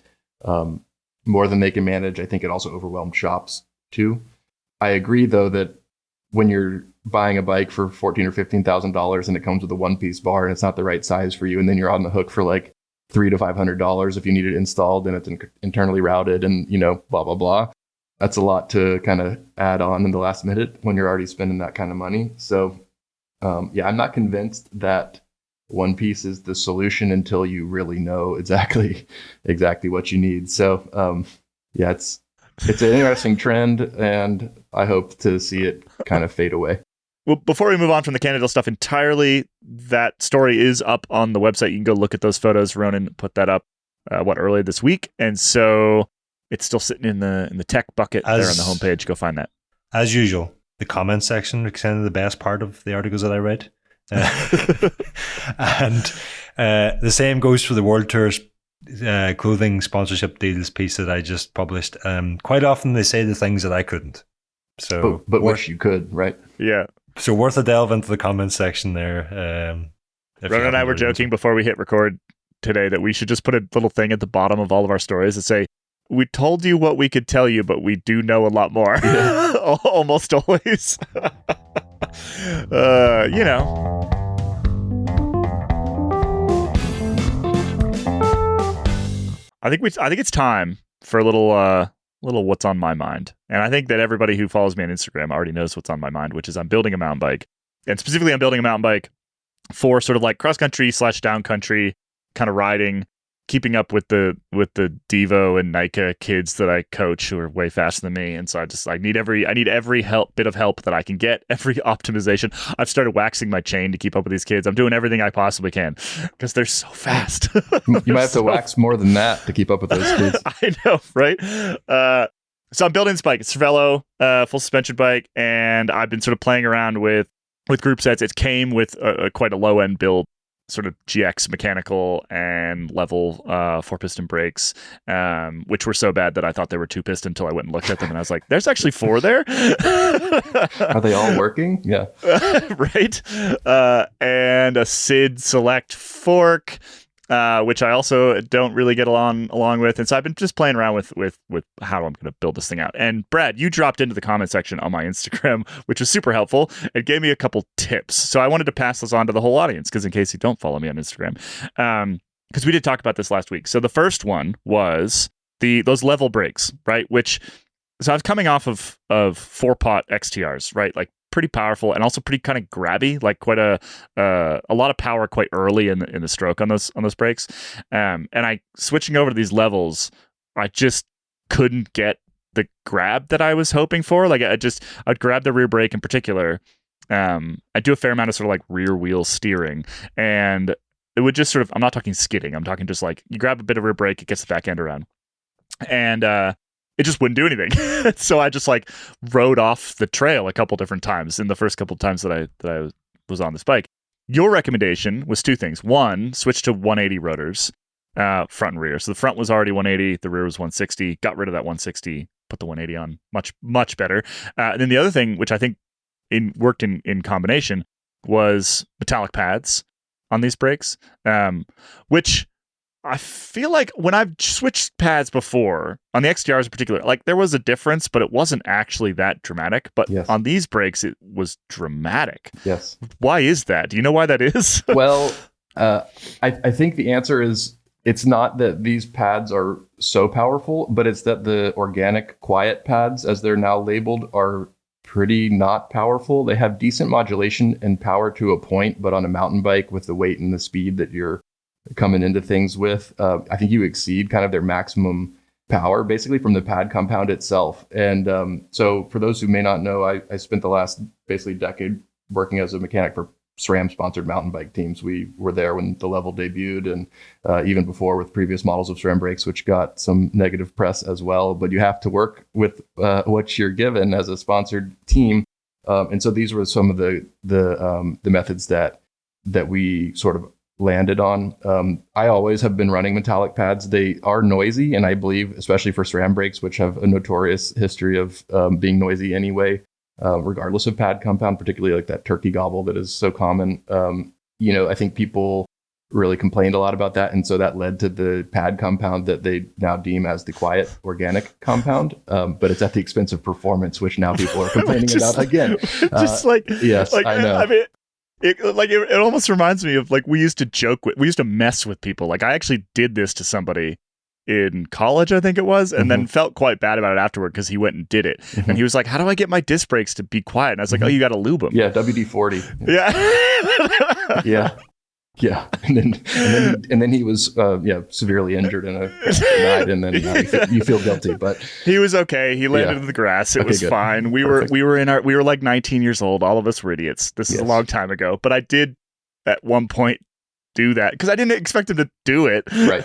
more than they can manage. I think it also overwhelmed shops too. I agree though that when you're buying a bike for $14,000 or $15,000 and it comes with a 1-piece bar and it's not the right size for you, and then you're on the hook for like $300 to $500 if you need it installed and it's internally routed and blah blah blah. That's a lot to kind of add on in the last minute when you're already spending that kind of money. So I'm not convinced that 1-piece is the solution until you really know exactly what you need. So it's an interesting trend, and I hope to see it kind of fade away. Well, before we move on from the Cannondale stuff entirely, that story is up on the website. You can go look at those photos. Ronan put that up earlier this week, and so it's still sitting in the tech bucket there on the homepage. Go find that. As usual, the comment section is kind of the best part of the articles that I read. And the same goes for the World Tour's clothing sponsorship deals piece that I just published. Quite often they say the things that I couldn't. So, but wish you could, right? Yeah. So worth a delve into the comments section there. Ronan and I were joking before we hit record today that we should just put a little thing at the bottom of all of our stories that say, we told you what we could tell you, but we do know a lot more. Yeah. Almost always. You know. I think it's time for a little what's on my mind. And I think that everybody who follows me on Instagram already knows what's on my mind, which is I'm building a mountain bike. And specifically, I'm building a mountain bike for sort of like cross-country / down country kind of riding, keeping up with the Devo and Nika kids that I coach who are way faster than me. And so I need every bit of help that I can get, every optimization. I've started waxing my chain to keep up with these kids. I'm doing everything I possibly can because they're so fast. You might have to wax more than that to keep up with those kids. I know, right? So I'm building this bike. It's Cervelo, full suspension bike, and I've been sort of playing around with group sets. It came with quite a low end build, sort of GX mechanical and level 4-piston brakes, which were so bad that I thought they were 2-piston until I went and looked at them, and I was like, there's actually 4 there. Are they all working? Yeah. Right. And a Sid Select fork, which I also don't really get along with. And so I've been just playing around with how I'm going to build this thing out. And Brad, you dropped into the comment section on my Instagram, which was super helpful. It gave me a couple tips. So I wanted to pass those on to the whole audience, because in case you don't follow me on Instagram, because we did talk about this last week. So the first one was those level brakes, right? So I was coming off of 4-pot XTRs, right? Like pretty powerful and also pretty kind of grabby, like quite a lot of power quite early in the stroke on those brakes. And switching over to these levels, I just couldn't get the grab that I was hoping for. Like I'd grab the rear brake in particular. I do a fair amount of sort of like rear wheel steering, and it would just sort of, I'm not talking skidding, I'm talking just like you grab a bit of rear brake, it gets the back end around, and it just wouldn't do anything. So I just like rode off the trail a couple different times in the first couple of times that I was on this bike. Your recommendation was 2 things. One, switch to 180 rotors, front and rear. So the front was already 180, the rear was 160. Got rid of that 160, put the 180 on. Much, much better. And then the other thing, which I think worked in combination, was metallic pads on these brakes, which I feel like when I've switched pads before, on the XTRs in particular, like there was a difference, but it wasn't actually that dramatic. But yes, on these brakes, it was dramatic. Yes. Why is that? Do you know why that is? Well, I think the answer is it's not that these pads are so powerful, but it's that the organic quiet pads, as they're now labeled, are pretty not powerful. They have decent modulation and power to a point, but on a mountain bike with the weight and the speed that you're coming into things with, I think you exceed kind of their maximum power basically from the pad compound itself. And so for those who may not know, I spent the last basically decade working as a mechanic for SRAM sponsored mountain bike teams. We were there when the level debuted, and even before with previous models of SRAM brakes, which got some negative press as well. But you have to work with what you're given as a sponsored team. And so these were some of the methods that we sort of landed on. I always have been running metallic pads. They are noisy, and I believe, especially for SRAM brakes, which have a notorious history of being noisy anyway, regardless of pad compound, particularly like that turkey gobble that is so common. I think people really complained a lot about that, and so that led to the pad compound that they now deem as the quiet organic compound. But it's at the expense of performance, which now people are complaining about again. Yes, I know. I mean, it almost reminds me of like we used to mess with people. Like I actually did this to somebody in college, I think it was, and then felt quite bad about it afterward because he went and did it. And he was like, how do I get my disc brakes to be quiet? And I was like, oh, you got to lube them. Yeah, WD-40. Yeah. Yeah. Yeah, and then he was severely injured in a night, and then you feel guilty, but he was okay. He landed in the grass. It was good. Fine. We were like 19 years old. All of us were idiots. This is a long time ago, but I did at one point do that because I didn't expect him to do it. Right,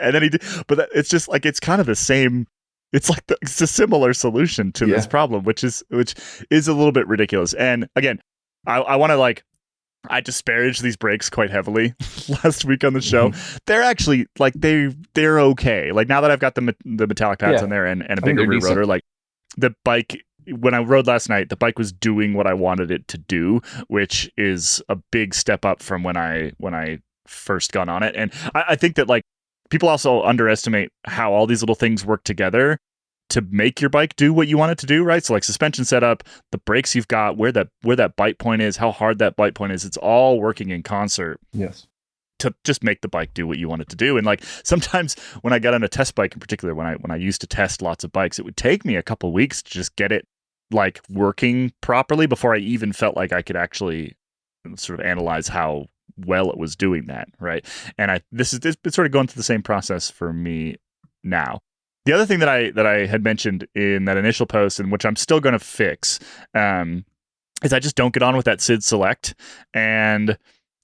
and then he did. But it's just like it's kind of the same. It's like it's a similar solution to this problem, which is a little bit ridiculous. And again, I want to I disparaged these brakes quite heavily last week on the show. They're actually like they're okay. Like now that I've got the metallic pads on there and a bigger rear rotor, like the bike, when I rode last night, the bike was doing what I wanted it to do, which is a big step up from when I first got on it. And I think that like people also underestimate how all these little things work together to make your bike do what you want it to do, right? So like suspension setup, the brakes you've got, where that bite point is, how hard that bite point is, it's all working in concert. Yes. To just make the bike do what you want it to do. And like sometimes when I got on a test bike in particular, when I used to test lots of bikes, it would take me a couple weeks to just get it like working properly before I even felt like I could actually sort of analyze how well it was doing that, right? And it's sort of going through the same process for me now. The other thing that I had mentioned in that initial post, and which I'm still going to fix, is I just don't get on with that SID Select, and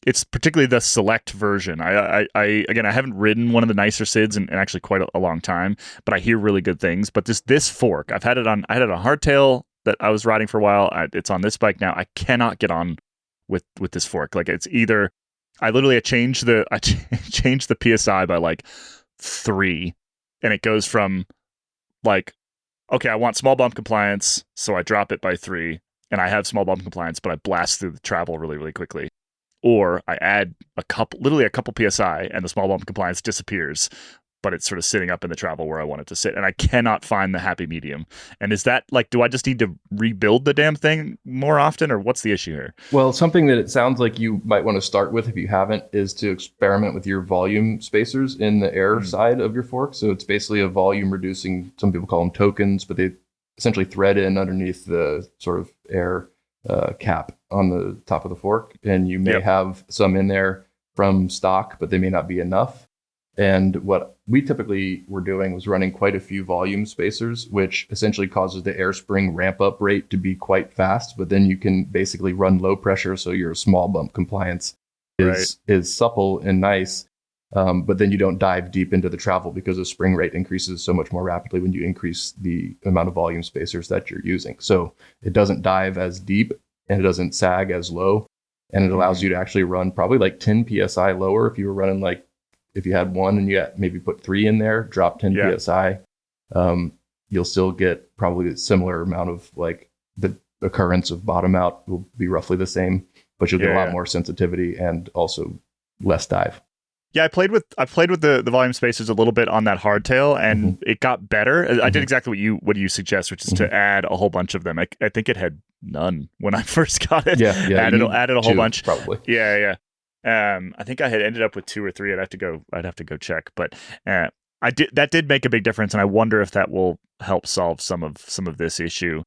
it's particularly the Select version. I haven't ridden one of the nicer SIDs in actually quite a long time, but I hear really good things. But this fork, I had it on hardtail that I was riding for a while. It's on this bike now. I cannot get on with this fork. Like it's either I changed the PSI by like 3. And it goes from like, okay, I want small bump compliance, so I drop it by 3, and I have small bump compliance, but I blast through the travel really, really quickly. Or I add a couple PSI, and the small bump compliance disappears, but it's sort of sitting up in the travel where I want it to sit, and I cannot find the happy medium. And is that like, do I just need to rebuild the damn thing more often, or what's the issue here? Well, something that it sounds like you might want to start with if you haven't is to experiment with your volume spacers in the air side of your fork. So it's basically a volume reducing, some people call them tokens, but they essentially thread in underneath the sort of air cap on the top of the fork. And you may have some in there from stock, but they may not be enough. And what we typically were doing was running quite a few volume spacers, which essentially causes the air spring ramp up rate to be quite fast. But then you can basically run low pressure, so your small bump compliance is supple and nice. But then you don't dive deep into the travel because the spring rate increases so much more rapidly when you increase the amount of volume spacers that you're using. So it doesn't dive as deep and it doesn't sag as low. And it allows you to actually run probably like 10 PSI lower if you were running like, if you had 1 and you maybe put 3 in there, drop 10 PSI, you'll still get probably a similar amount of like the occurrence of bottom out will be roughly the same, but you'll get a lot more sensitivity and also less dive. Yeah, I played with the volume spacers a little bit on that hardtail, and it got better. I did exactly what you suggest, which is to add a whole bunch of them. I think it had none when I first got it. Added a whole bunch. Probably. Yeah. I think I had ended up with 2 or 3. I'd have to go check, but that did make a big difference, and I wonder if that will help solve some of this issue.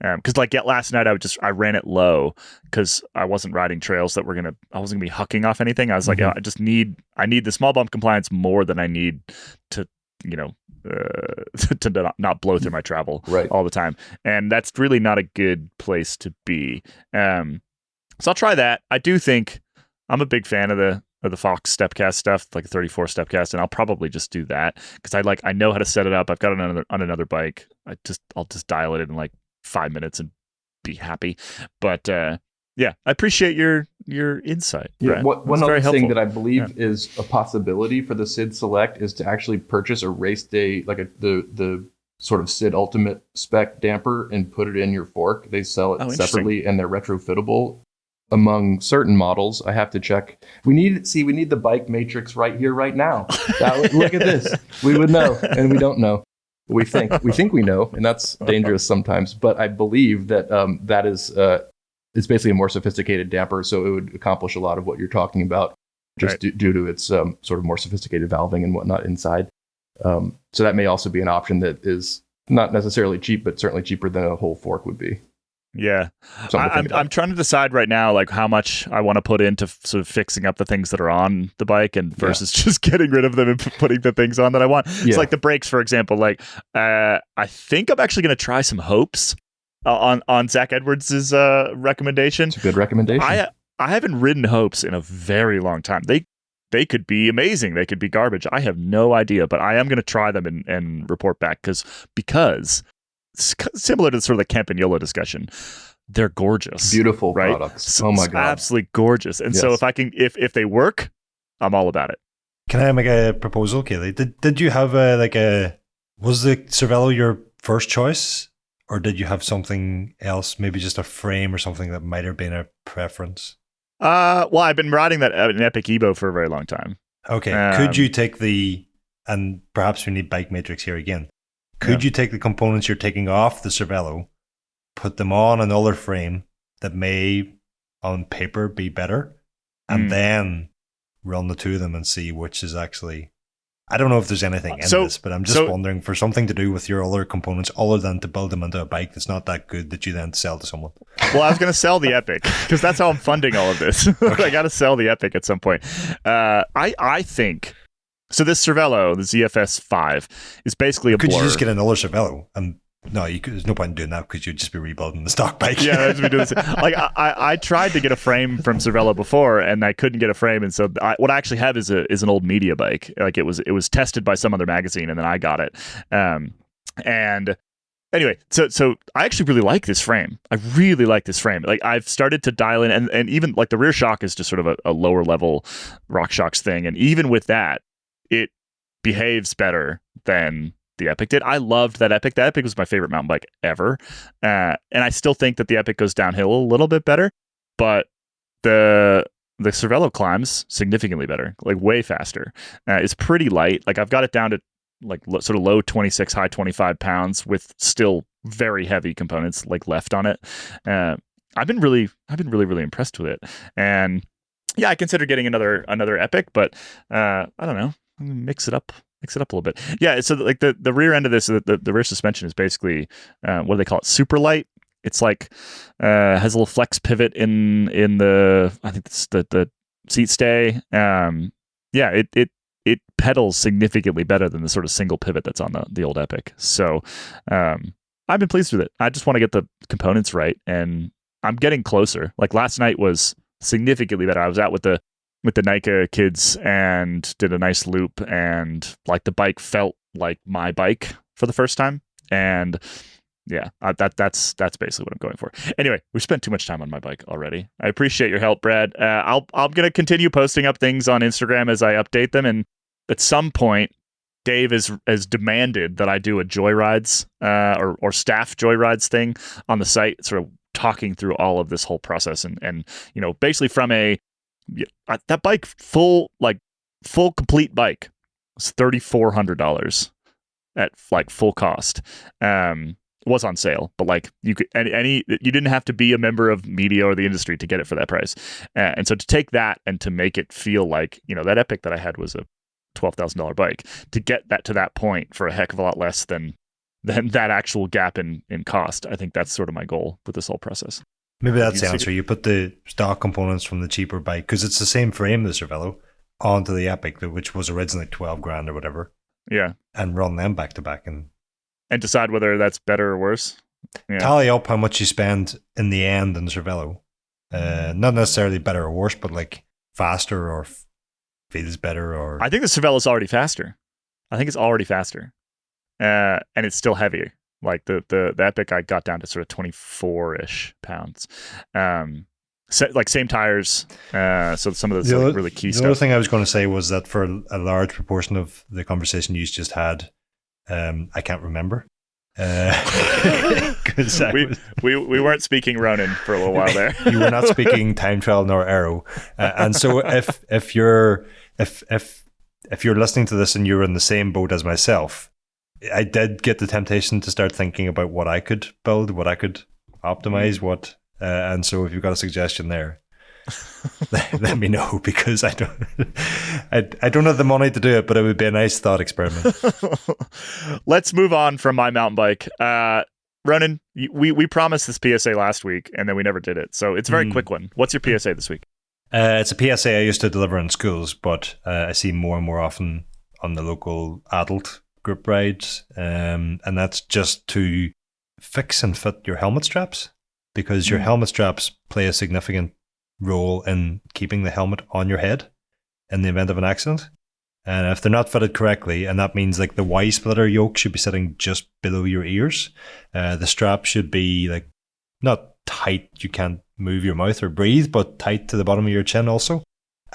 Because like last night I ran it low because I wasn't riding trails that I wasn't gonna be hucking off anything. I was like, I need the small bump compliance more than I need to to not blow through my travel all the time, and that's really not a good place to be. So I'll try that. I do think I'm a big fan of the Fox Stepcast stuff, like 34 Stepcast, and I'll probably just do that because I know how to set it up. I've got it on another bike. I'll just dial it in like 5 minutes and be happy. But I appreciate your insight. Yeah, one other thing that I believe is a possibility for the SID Select is to actually purchase a race day, like the sort of SID Ultimate spec damper, and put it in your fork. They sell it separately, and they're retrofittable. Among certain models, I have to check. We need the bike matrix right here, right now. Look at this. We would know, and we don't know. We think we know, and that's dangerous sometimes. But I believe that that is it's basically a more sophisticated damper, so it would accomplish a lot of what you're talking about, just due to its sort of more sophisticated valving and whatnot inside. So that may also be an option that is not necessarily cheap, but certainly cheaper than a whole fork would be. Yeah, I'm trying to decide right now, like how much I want to put into sort of fixing up the things that are on the bike, and versus just getting rid of them and putting the things on that I want. It's like the brakes, for example. Like I think I'm actually going to try some Hopes on Zach Edwards's recommendation. It's a good recommendation. I haven't ridden Hopes in a very long time. They could be amazing. They could be garbage. I have no idea, but I am going to try them and report back because. Similar to sort of the Campagnolo discussion, they're gorgeous, beautiful products. Oh my god, absolutely gorgeous. And so if they work, I'm all about it. Can I make a proposal, Caley? Did you have was the Cervelo your first choice, or did you have something else? Maybe just a frame or something that might have been a preference. Well, I've been riding an Epic Evo for a very long time. Okay, could you take the and perhaps we need Bike Matrix here again. Could you take the components you're taking off the Cervelo, put them on another frame that may, on paper, be better, and then run the two of them and see which is actually... I don't know if there's anything in this, but I'm just wondering for something to do with your other components other than to build them into a bike that's not that good that you then sell to someone. Well, I was going to sell the Epic because that's how I'm funding all of this. I got to sell the Epic at some point. I think... So this Cervelo, the ZFS 5, is basically a blur. Could you just get another Cervelo? And no, there's no point in doing that because you'd just be rebuilding the stock bike. Yeah, that's what we do. Like I tried to get a frame from Cervelo before, and I couldn't get a frame, and so what I actually have is an old media bike. Like it was tested by some other magazine, and then I got it. And anyway, so I actually really like this frame. I really like this frame. Like I've started to dial in, and even like the rear shock is just sort of a lower level RockShox thing, and even with that, it behaves better than the Epic did. I loved that Epic. The Epic was my favorite mountain bike ever. And I still think that the Epic goes downhill a little bit better, but the Cervelo climbs significantly better, like way faster. It's pretty light. Like I've got it down to like sort of low 26, high 25 pounds with still very heavy components like left on it. I've been really impressed with it. And yeah, I consider getting another Epic, but I don't know. Mix it up a little bit. Yeah, so like the rear end of this, the rear suspension is basically what do they call it? Super light. It's like has a little flex pivot in the, I think it's the seat stay. Yeah, it pedals significantly better than the sort of single pivot that's on the old Epic. So I've been pleased with it. I just want to get the components right, and I'm getting closer. Like last night was significantly better. I was out with the Nika kids and did a nice loop, and like the bike felt like my bike for the first time. And yeah, that's basically what I'm going for. Anyway, we've spent too much time on my bike already. I appreciate your help, Brad. I'm gonna continue posting up things on Instagram as I update them, and at some point, Dave has demanded that I do a joyrides or staff joyrides thing on the site, sort of talking through all of this whole process, and you know, basically from that bike full complete bike was $3,400 at like full cost. Was on sale, but like you could you didn't have to be a member of media or the industry to get it for that price. And so to take that and to make it feel like, you know, that Epic that I had was a $12,000 bike, to get that to that point for a heck of a lot less than that actual gap in cost. I think that's sort of my goal with this whole process. Maybe that's the answer. You put the stock components from the cheaper bike, because it's the same frame, the Cervelo, onto the Epic, which was originally 12 grand or whatever. Yeah. And run them back to back and decide whether that's better or worse. Yeah. Tally up how much you spend in the end in the Cervelo. Not necessarily better or worse, but like faster or feels better. Or I think the Cervelo is already faster. I think it's already faster. And it's still heavier. Like the Epic, I got down to sort of 24-ish pounds. Like same tires. So some of the like really key stuff. The other thing I was going to say was that for a large proportion of the conversation you just had, I can't remember. We weren't speaking Ronan for a little while there. You were not speaking time trial nor arrow, and so if you're listening to this and you're in the same boat as myself, I did get the temptation to start thinking about what I could build, what I could optimize, and so if you've got a suggestion there, let me know, because I don't have the money to do it, but it would be a nice thought experiment. Let's move on from my mountain bike. Ronan, we promised this PSA last week, and then we never did it. So it's a very quick one. What's your PSA this week? It's a PSA I used to deliver in schools, but I see more and more often on the local adult group rides, and that's just to fix and fit your helmet straps, because your helmet straps play a significant role in keeping the helmet on your head in the event of an accident. And if they're not fitted correctly, and that means like the Y-splitter yoke should be sitting just below your ears, the strap should be like not tight, you can't move your mouth or breathe, but tight to the bottom of your chin also.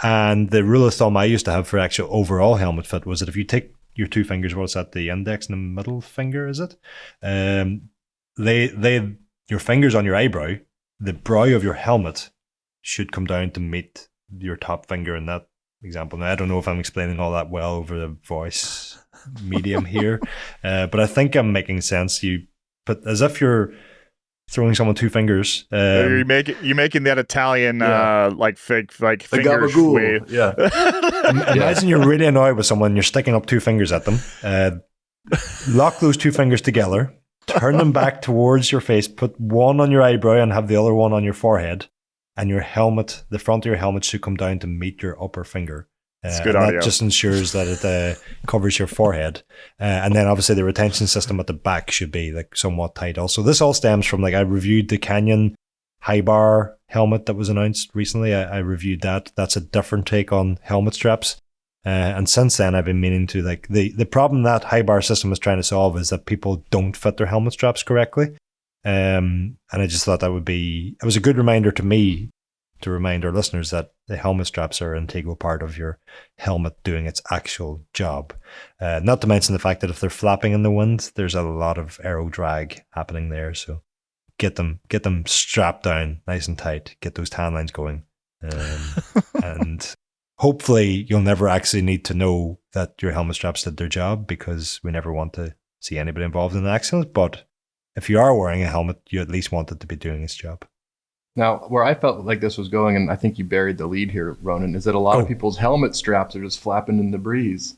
And the rule of thumb I used to have for actual overall helmet fit was that if you take your two fingers, what's that, the index and the middle finger, is it? Your fingers on your eyebrow, the brow of your helmet should come down to meet your top finger in that example. Now, I don't know if I'm explaining all that well over the voice medium here, but I think I'm making sense. You put as if you're throwing someone two fingers. You're making that Italian like fake like The finger gabagool. wave. Yeah. Imagine you're really annoyed with someone. You're sticking up two fingers at them. Lock those two fingers together. Turn them back towards your face. Put one on your eyebrow and have the other one on your forehead. And your helmet, the front of your helmet, should come down to meet your upper finger. It's good audio. That just ensures that it covers your forehead. And then obviously the retention system at the back should be like somewhat tight also. This all stems from, like, I reviewed the Canyon high bar helmet that was announced recently. I reviewed that. That's a different take on helmet straps. And since then I've been meaning to, like, the problem that high bar system is trying to solve is that people don't fit their helmet straps correctly. And I just thought it was a good reminder to me to remind our listeners that the helmet straps are an integral part of your helmet doing its actual job. Not to mention the fact that if they're flapping in the wind, there's a lot of aero drag happening there. So get them strapped down nice and tight, get those tan lines going. And hopefully you'll never actually need to know that your helmet straps did their job, because we never want to see anybody involved in an accident. But if you are wearing a helmet, you at least want it to be doing its job. Now, where I felt like this was going, and I think you buried the lead here, Ronan, is that a lot of people's helmet straps are just flapping in the breeze.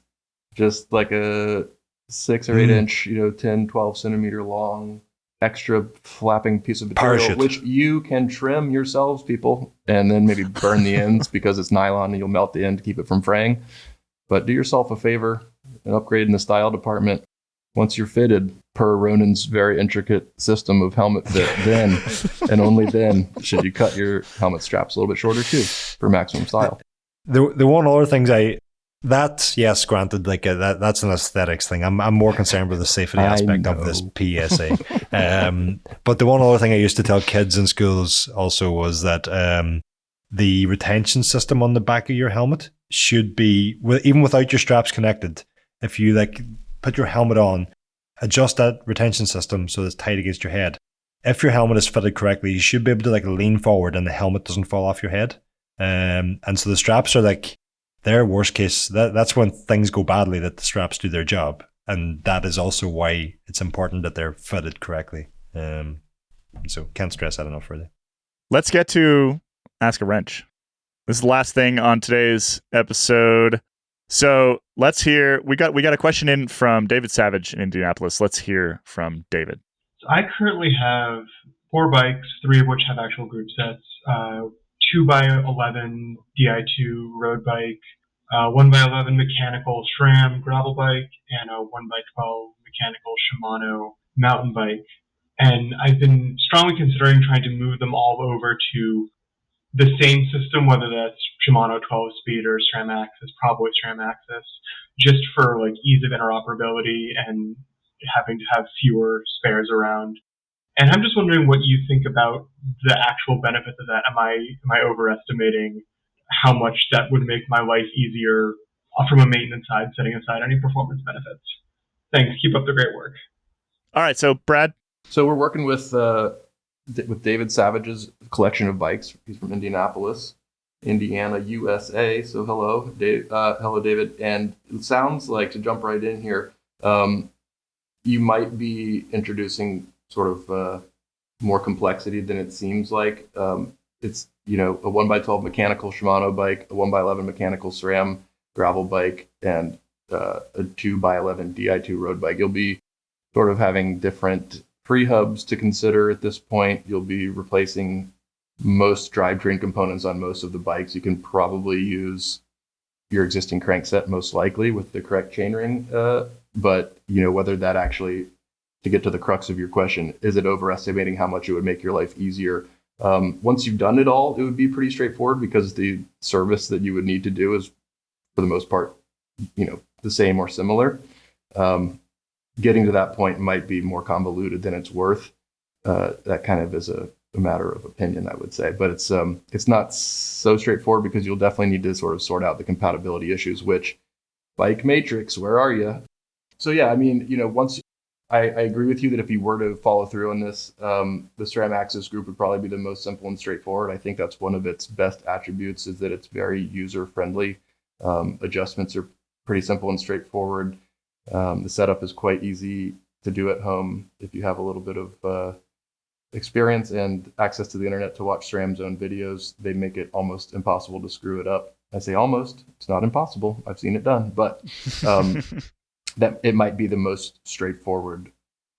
Just like a 6 or 8 inch, 10, 12 centimeter long, extra flapping piece of material, Parachute. which you can trim yourselves, people, and then maybe burn the ends because it's nylon and you'll melt the end to keep it from fraying. But do yourself a favor and upgrade in the style department. Once you're fitted per Ronan's very intricate system of helmet fit, then and only then should you cut your helmet straps a little bit shorter too for maximum style. The one other things yes, granted, like that's an aesthetics thing. I'm more concerned with the safety aspect of this PSA. But the one other thing I used to tell kids in schools also was that the retention system on the back of your helmet should be, even without your straps connected, if you like put your helmet on, adjust that retention system so it's tight against your head. If your helmet is fitted correctly, you should be able to like lean forward and the helmet doesn't fall off your head. And so the straps are like their worst case. That's when things go badly, that the straps do their job. And that is also why it's important that they're fitted correctly. So can't stress that enough, really. Let's get to Ask a Wrench. This is the last thing on today's episode. So let's hear, we got a question in from David Savage in Indianapolis. Let's hear from David. So I currently have 4 bikes, 3 of which have actual group sets, 2x11 Di2 road bike, 1x11 mechanical SRAM gravel bike, and a 1x12 mechanical Shimano mountain bike. And I've been strongly considering trying to move them all over to the same system, whether that's Shimano 12-speed or SRAM Axis, probably SRAM Axis, just for like ease of interoperability and having to have fewer spares around. And I'm just wondering what you think about the actual benefits of that. Am I overestimating how much that would make my life easier from a maintenance side, setting aside any performance benefits? Thanks. Keep up the great work. All right. So Brad. So we're working with David Savage's collection of bikes. He's from Indianapolis, Indiana, USA. So hello, hello, David. And it sounds like, to jump right in here, you might be introducing sort of more complexity than it seems like. It's, a 1x12 mechanical Shimano bike, a 1x11 mechanical SRAM gravel bike, and a 2x11 Di2 road bike. You'll be sort of having different pre-hubs to consider at this point. You'll be replacing most drivetrain components on most of the bikes. You can probably use your existing crankset most likely with the correct chainring. But, whether that actually, to get to the crux of your question, is it overestimating how much it would make your life easier? Once you've done it all, it would be pretty straightforward, because the service that you would need to do is, for the most part, the same or similar. Getting to that point might be more convoluted than it's worth. That kind of is a matter of opinion, I would say. But it's not so straightforward, because you'll definitely need to sort of sort out the compatibility issues, which, Bike Matrix, where are you? So yeah, once I agree with you that if you were to follow through on this, the SRAM Axis group would probably be the most simple and straightforward. I think that's one of its best attributes, is that it's very user-friendly. Adjustments are pretty simple and straightforward. The setup is quite easy to do at home if you have a little bit of experience and access to the internet to watch SRAM's own videos. They make it almost impossible to screw it up. I say almost, it's not impossible. I've seen it done, but that it might be the most straightforward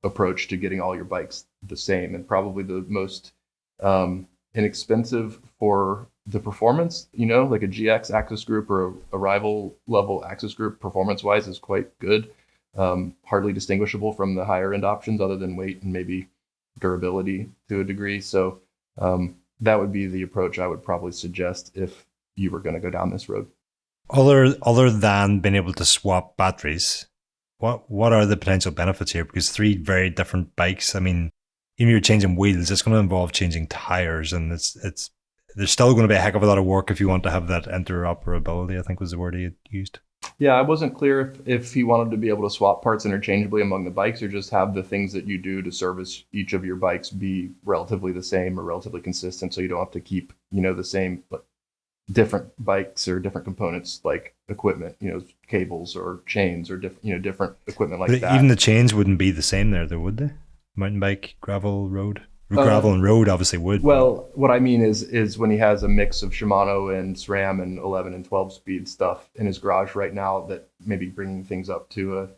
approach to getting all your bikes the same, and probably the most inexpensive for the performance. Like a GX axis group or a rival level axis group performance wise is quite good. Hardly distinguishable from the higher end options other than weight and maybe durability to a degree. So that would be the approach I would probably suggest if you were going to go down this road. Other than being able to swap batteries, what are the potential benefits here? Because 3 very different bikes. I mean, even if you're changing wheels, it's going to involve changing tires, and it's there's still going to be a heck of a lot of work if you want to have that interoperability, I think was the word he used. Yeah, I wasn't clear if he wanted to be able to swap parts interchangeably among the bikes, or just have the things that you do to service each of your bikes be relatively the same or relatively consistent, so you don't have to keep the same, but different bikes or different components like equipment, cables or chains or different equipment like that. Even the chains wouldn't be the same there, though, would they? Mountain bike, gravel, road? Gravel and road obviously would. Well, what I mean is when he has a mix of Shimano and SRAM and 11 and 12 speed stuff in his garage right now, that maybe bringing things up to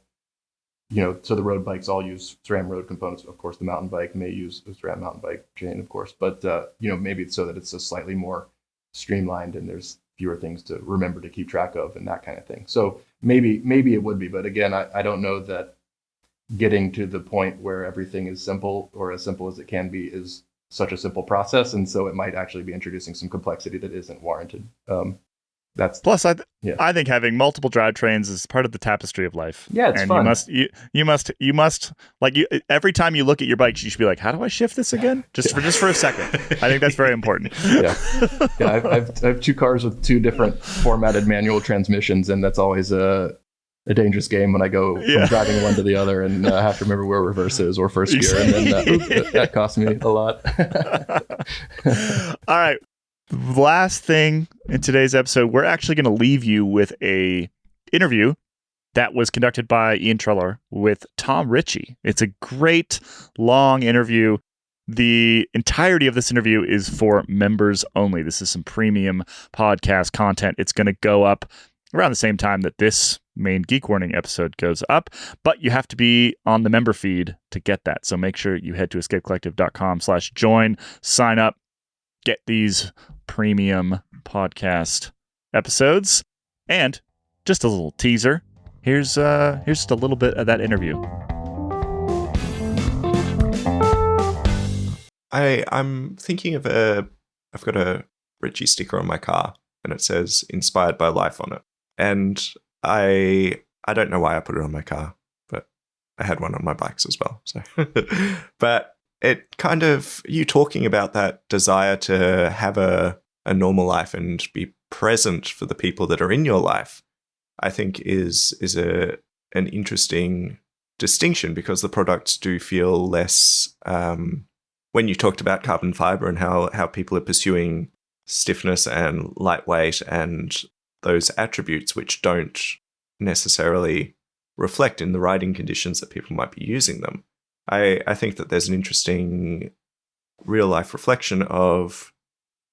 so the road bikes all use SRAM road components. Of course, the mountain bike may use the SRAM mountain bike chain, of course, but maybe it's so that it's a slightly more streamlined and there's fewer things to remember to keep track of and that kind of thing. So maybe it would be, but again, I don't know that getting to the point where everything is simple or as simple as it can be is such a simple process, and so it might actually be introducing some complexity that isn't warranted. Plus, I think having multiple drivetrains is part of the tapestry of life. Yeah, it's and fun. You must every time you look at your bikes, you should be like, how do I shift this again? Just for a second. I think that's very important. Yeah. I have 2 cars with 2 different formatted manual transmissions, and that's always a dangerous game when I go from driving one to the other and have to remember where reverse is or first gear, and then that cost me a lot. All right. Last thing in today's episode, we're actually going to leave you with a interview that was conducted by Ian Treller with Tom Ritchie. It's a great long interview. The entirety of this interview is for members only. This is some premium podcast content. It's going to go up around the same time that this main Geek Warning episode goes up, but you have to be on the member feed to get that. So make sure you head to escapecollective.com/join, sign up, get these premium podcast episodes. And just a little teaser. Here's just a little bit of that interview. I'm thinking of I've got a Ritchie sticker on my car and it says inspired by life on it. And I don't know why I put it on my car, but I had one on my bikes as well. So but it kind of, you talking about that desire to have a normal life and be present for the people that are in your life, I think is an interesting distinction, because the products do feel less, when you talked about carbon fiber and how people are pursuing stiffness and lightweight and those attributes which don't necessarily reflect in the riding conditions that people might be using them. I think that there's an interesting real life reflection of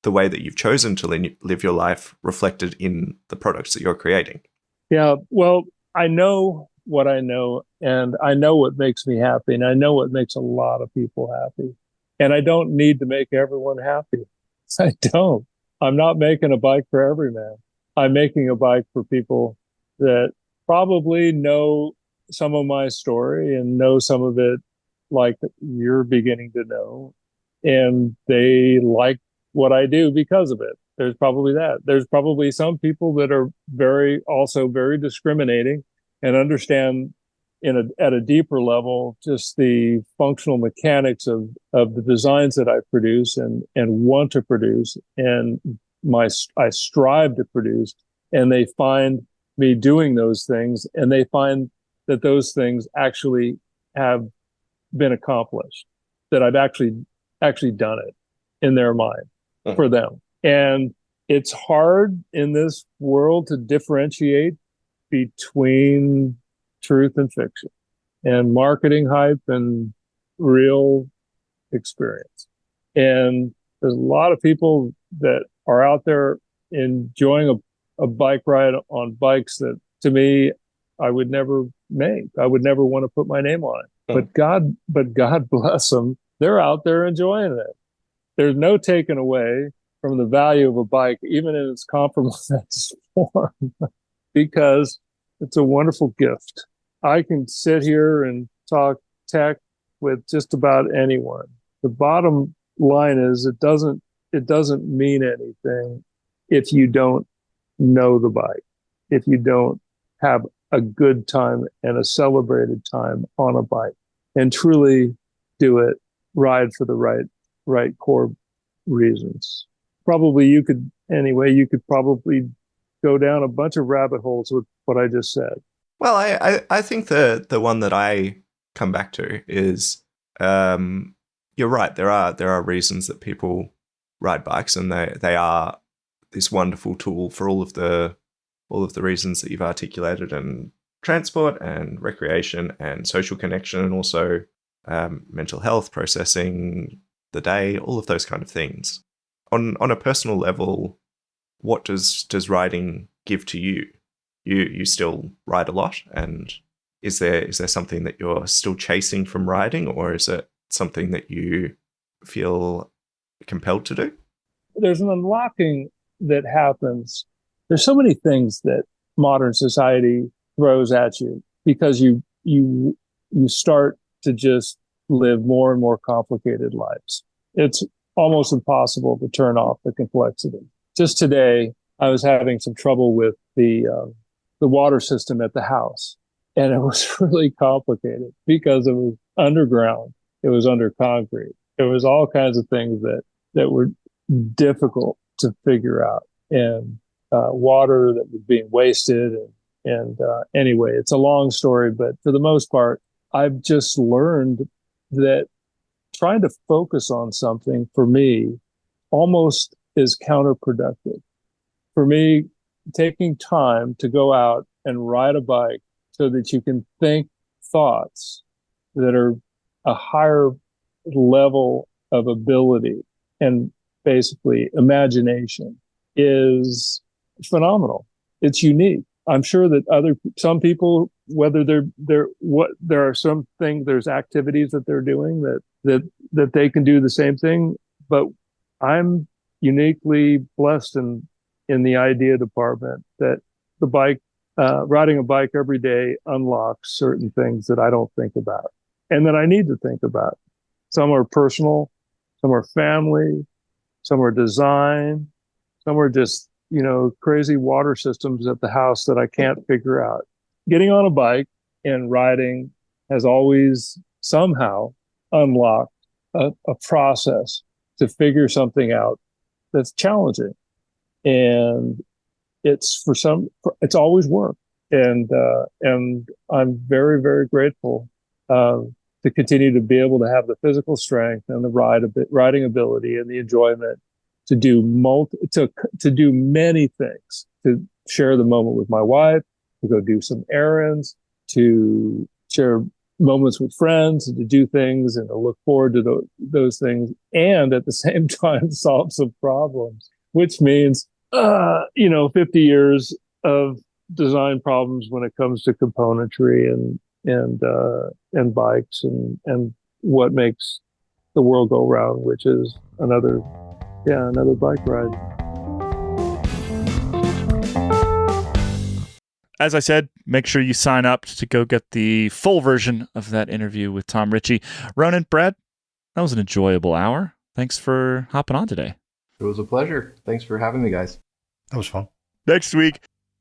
the way that you've chosen to live your life reflected in the products that you're creating. Yeah, well, I know what I know, and I know what makes me happy, and I know what makes a lot of people happy. And I don't need to make everyone happy. I don't. I'm not making a bike for every man. I'm making a bike for people that probably know some of my story and know some of it like you're beginning to know. And they like what I do because of it. There's probably that. There's probably some people that are very discriminating and understand at a deeper level just the functional mechanics of the designs that I produce and want to produce and I strive to produce, and they find me doing those things, and they find that those things actually have been accomplished, that I've actually done it in their mind for them. And it's hard in this world to differentiate between truth and fiction and marketing hype and real experience. And there's a lot of people that are out there enjoying a bike ride on bikes that, to me, I would never make. I would never want to put my name on it. But God bless them. They're out there enjoying it. There's no taking away from the value of a bike, even in its compromised form, because it's a wonderful gift. I can sit here and talk tech with just about anyone. The bottom line is it doesn't mean anything if you don't know the bike, if you don't have a good time and a celebrated time on a bike and truly do it, ride for the right core reasons. Probably you could probably go down a bunch of rabbit holes with what I just said. Well, I think the one that I come back to is you're right. There are reasons that people ride bikes, and they are this wonderful tool for all of the reasons that you've articulated, and transport and recreation and social connection, and also mental health, processing the day, all of those kind of things. On a personal level, what does riding give to you? You still ride a lot, and is there something that you're still chasing from riding, or is it something that you feel compelled to do? There's an unlocking that happens. There's so many things that modern society throws at you because you start to just live more and more complicated lives. It's almost impossible to turn off the complexity. Just today, I was having some trouble with the water system at the house, and it was really complicated because it was underground. It was under concrete. There was all kinds of things that were difficult to figure out, and water that was being wasted. And anyway, it's a long story, but for the most part, I've just learned that trying to focus on something for me almost is counterproductive. For me, taking time to go out and ride a bike so that you can think thoughts that are a higher level of ability and basically imagination is phenomenal. It's unique. I'm sure that some people, whether there's activities that they're doing that they can do the same thing, but I'm uniquely blessed in the idea department that the bike, riding a bike every day unlocks certain things that I don't think about and that I need to think about. Some are personal, some are family, some are design, some are just, crazy water systems at the house that I can't figure out. Getting on a bike and riding has always somehow unlocked a process to figure something out that's challenging. And it's always worked. And I'm very, very grateful to continue to be able to have the physical strength and the riding ability and the enjoyment to do many things, to share the moment with my wife, to go do some errands, to share moments with friends, and to do things and to look forward to those things, and at the same time solve some problems, which means 50 years of design problems when it comes to componentry and bikes and what makes the world go round, which is another bike ride. As I said, make sure you sign up to go get the full version of that interview with Tom Ritchie. Ronan, Brad, that was an enjoyable hour. Thanks for hopping on today. It was a pleasure. Thanks for having me, guys. That was fun. Next week,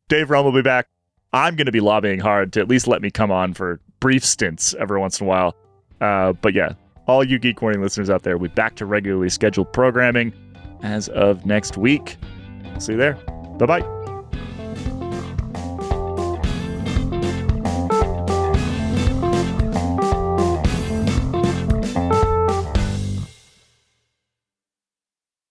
Dave Rome will be back. I'm going to be lobbying hard to at least let me come on for brief stints every once in a while. But yeah, all you Geek Warning listeners out there, we'll be back to regularly scheduled programming as of next week. I'll see you there. Bye-bye.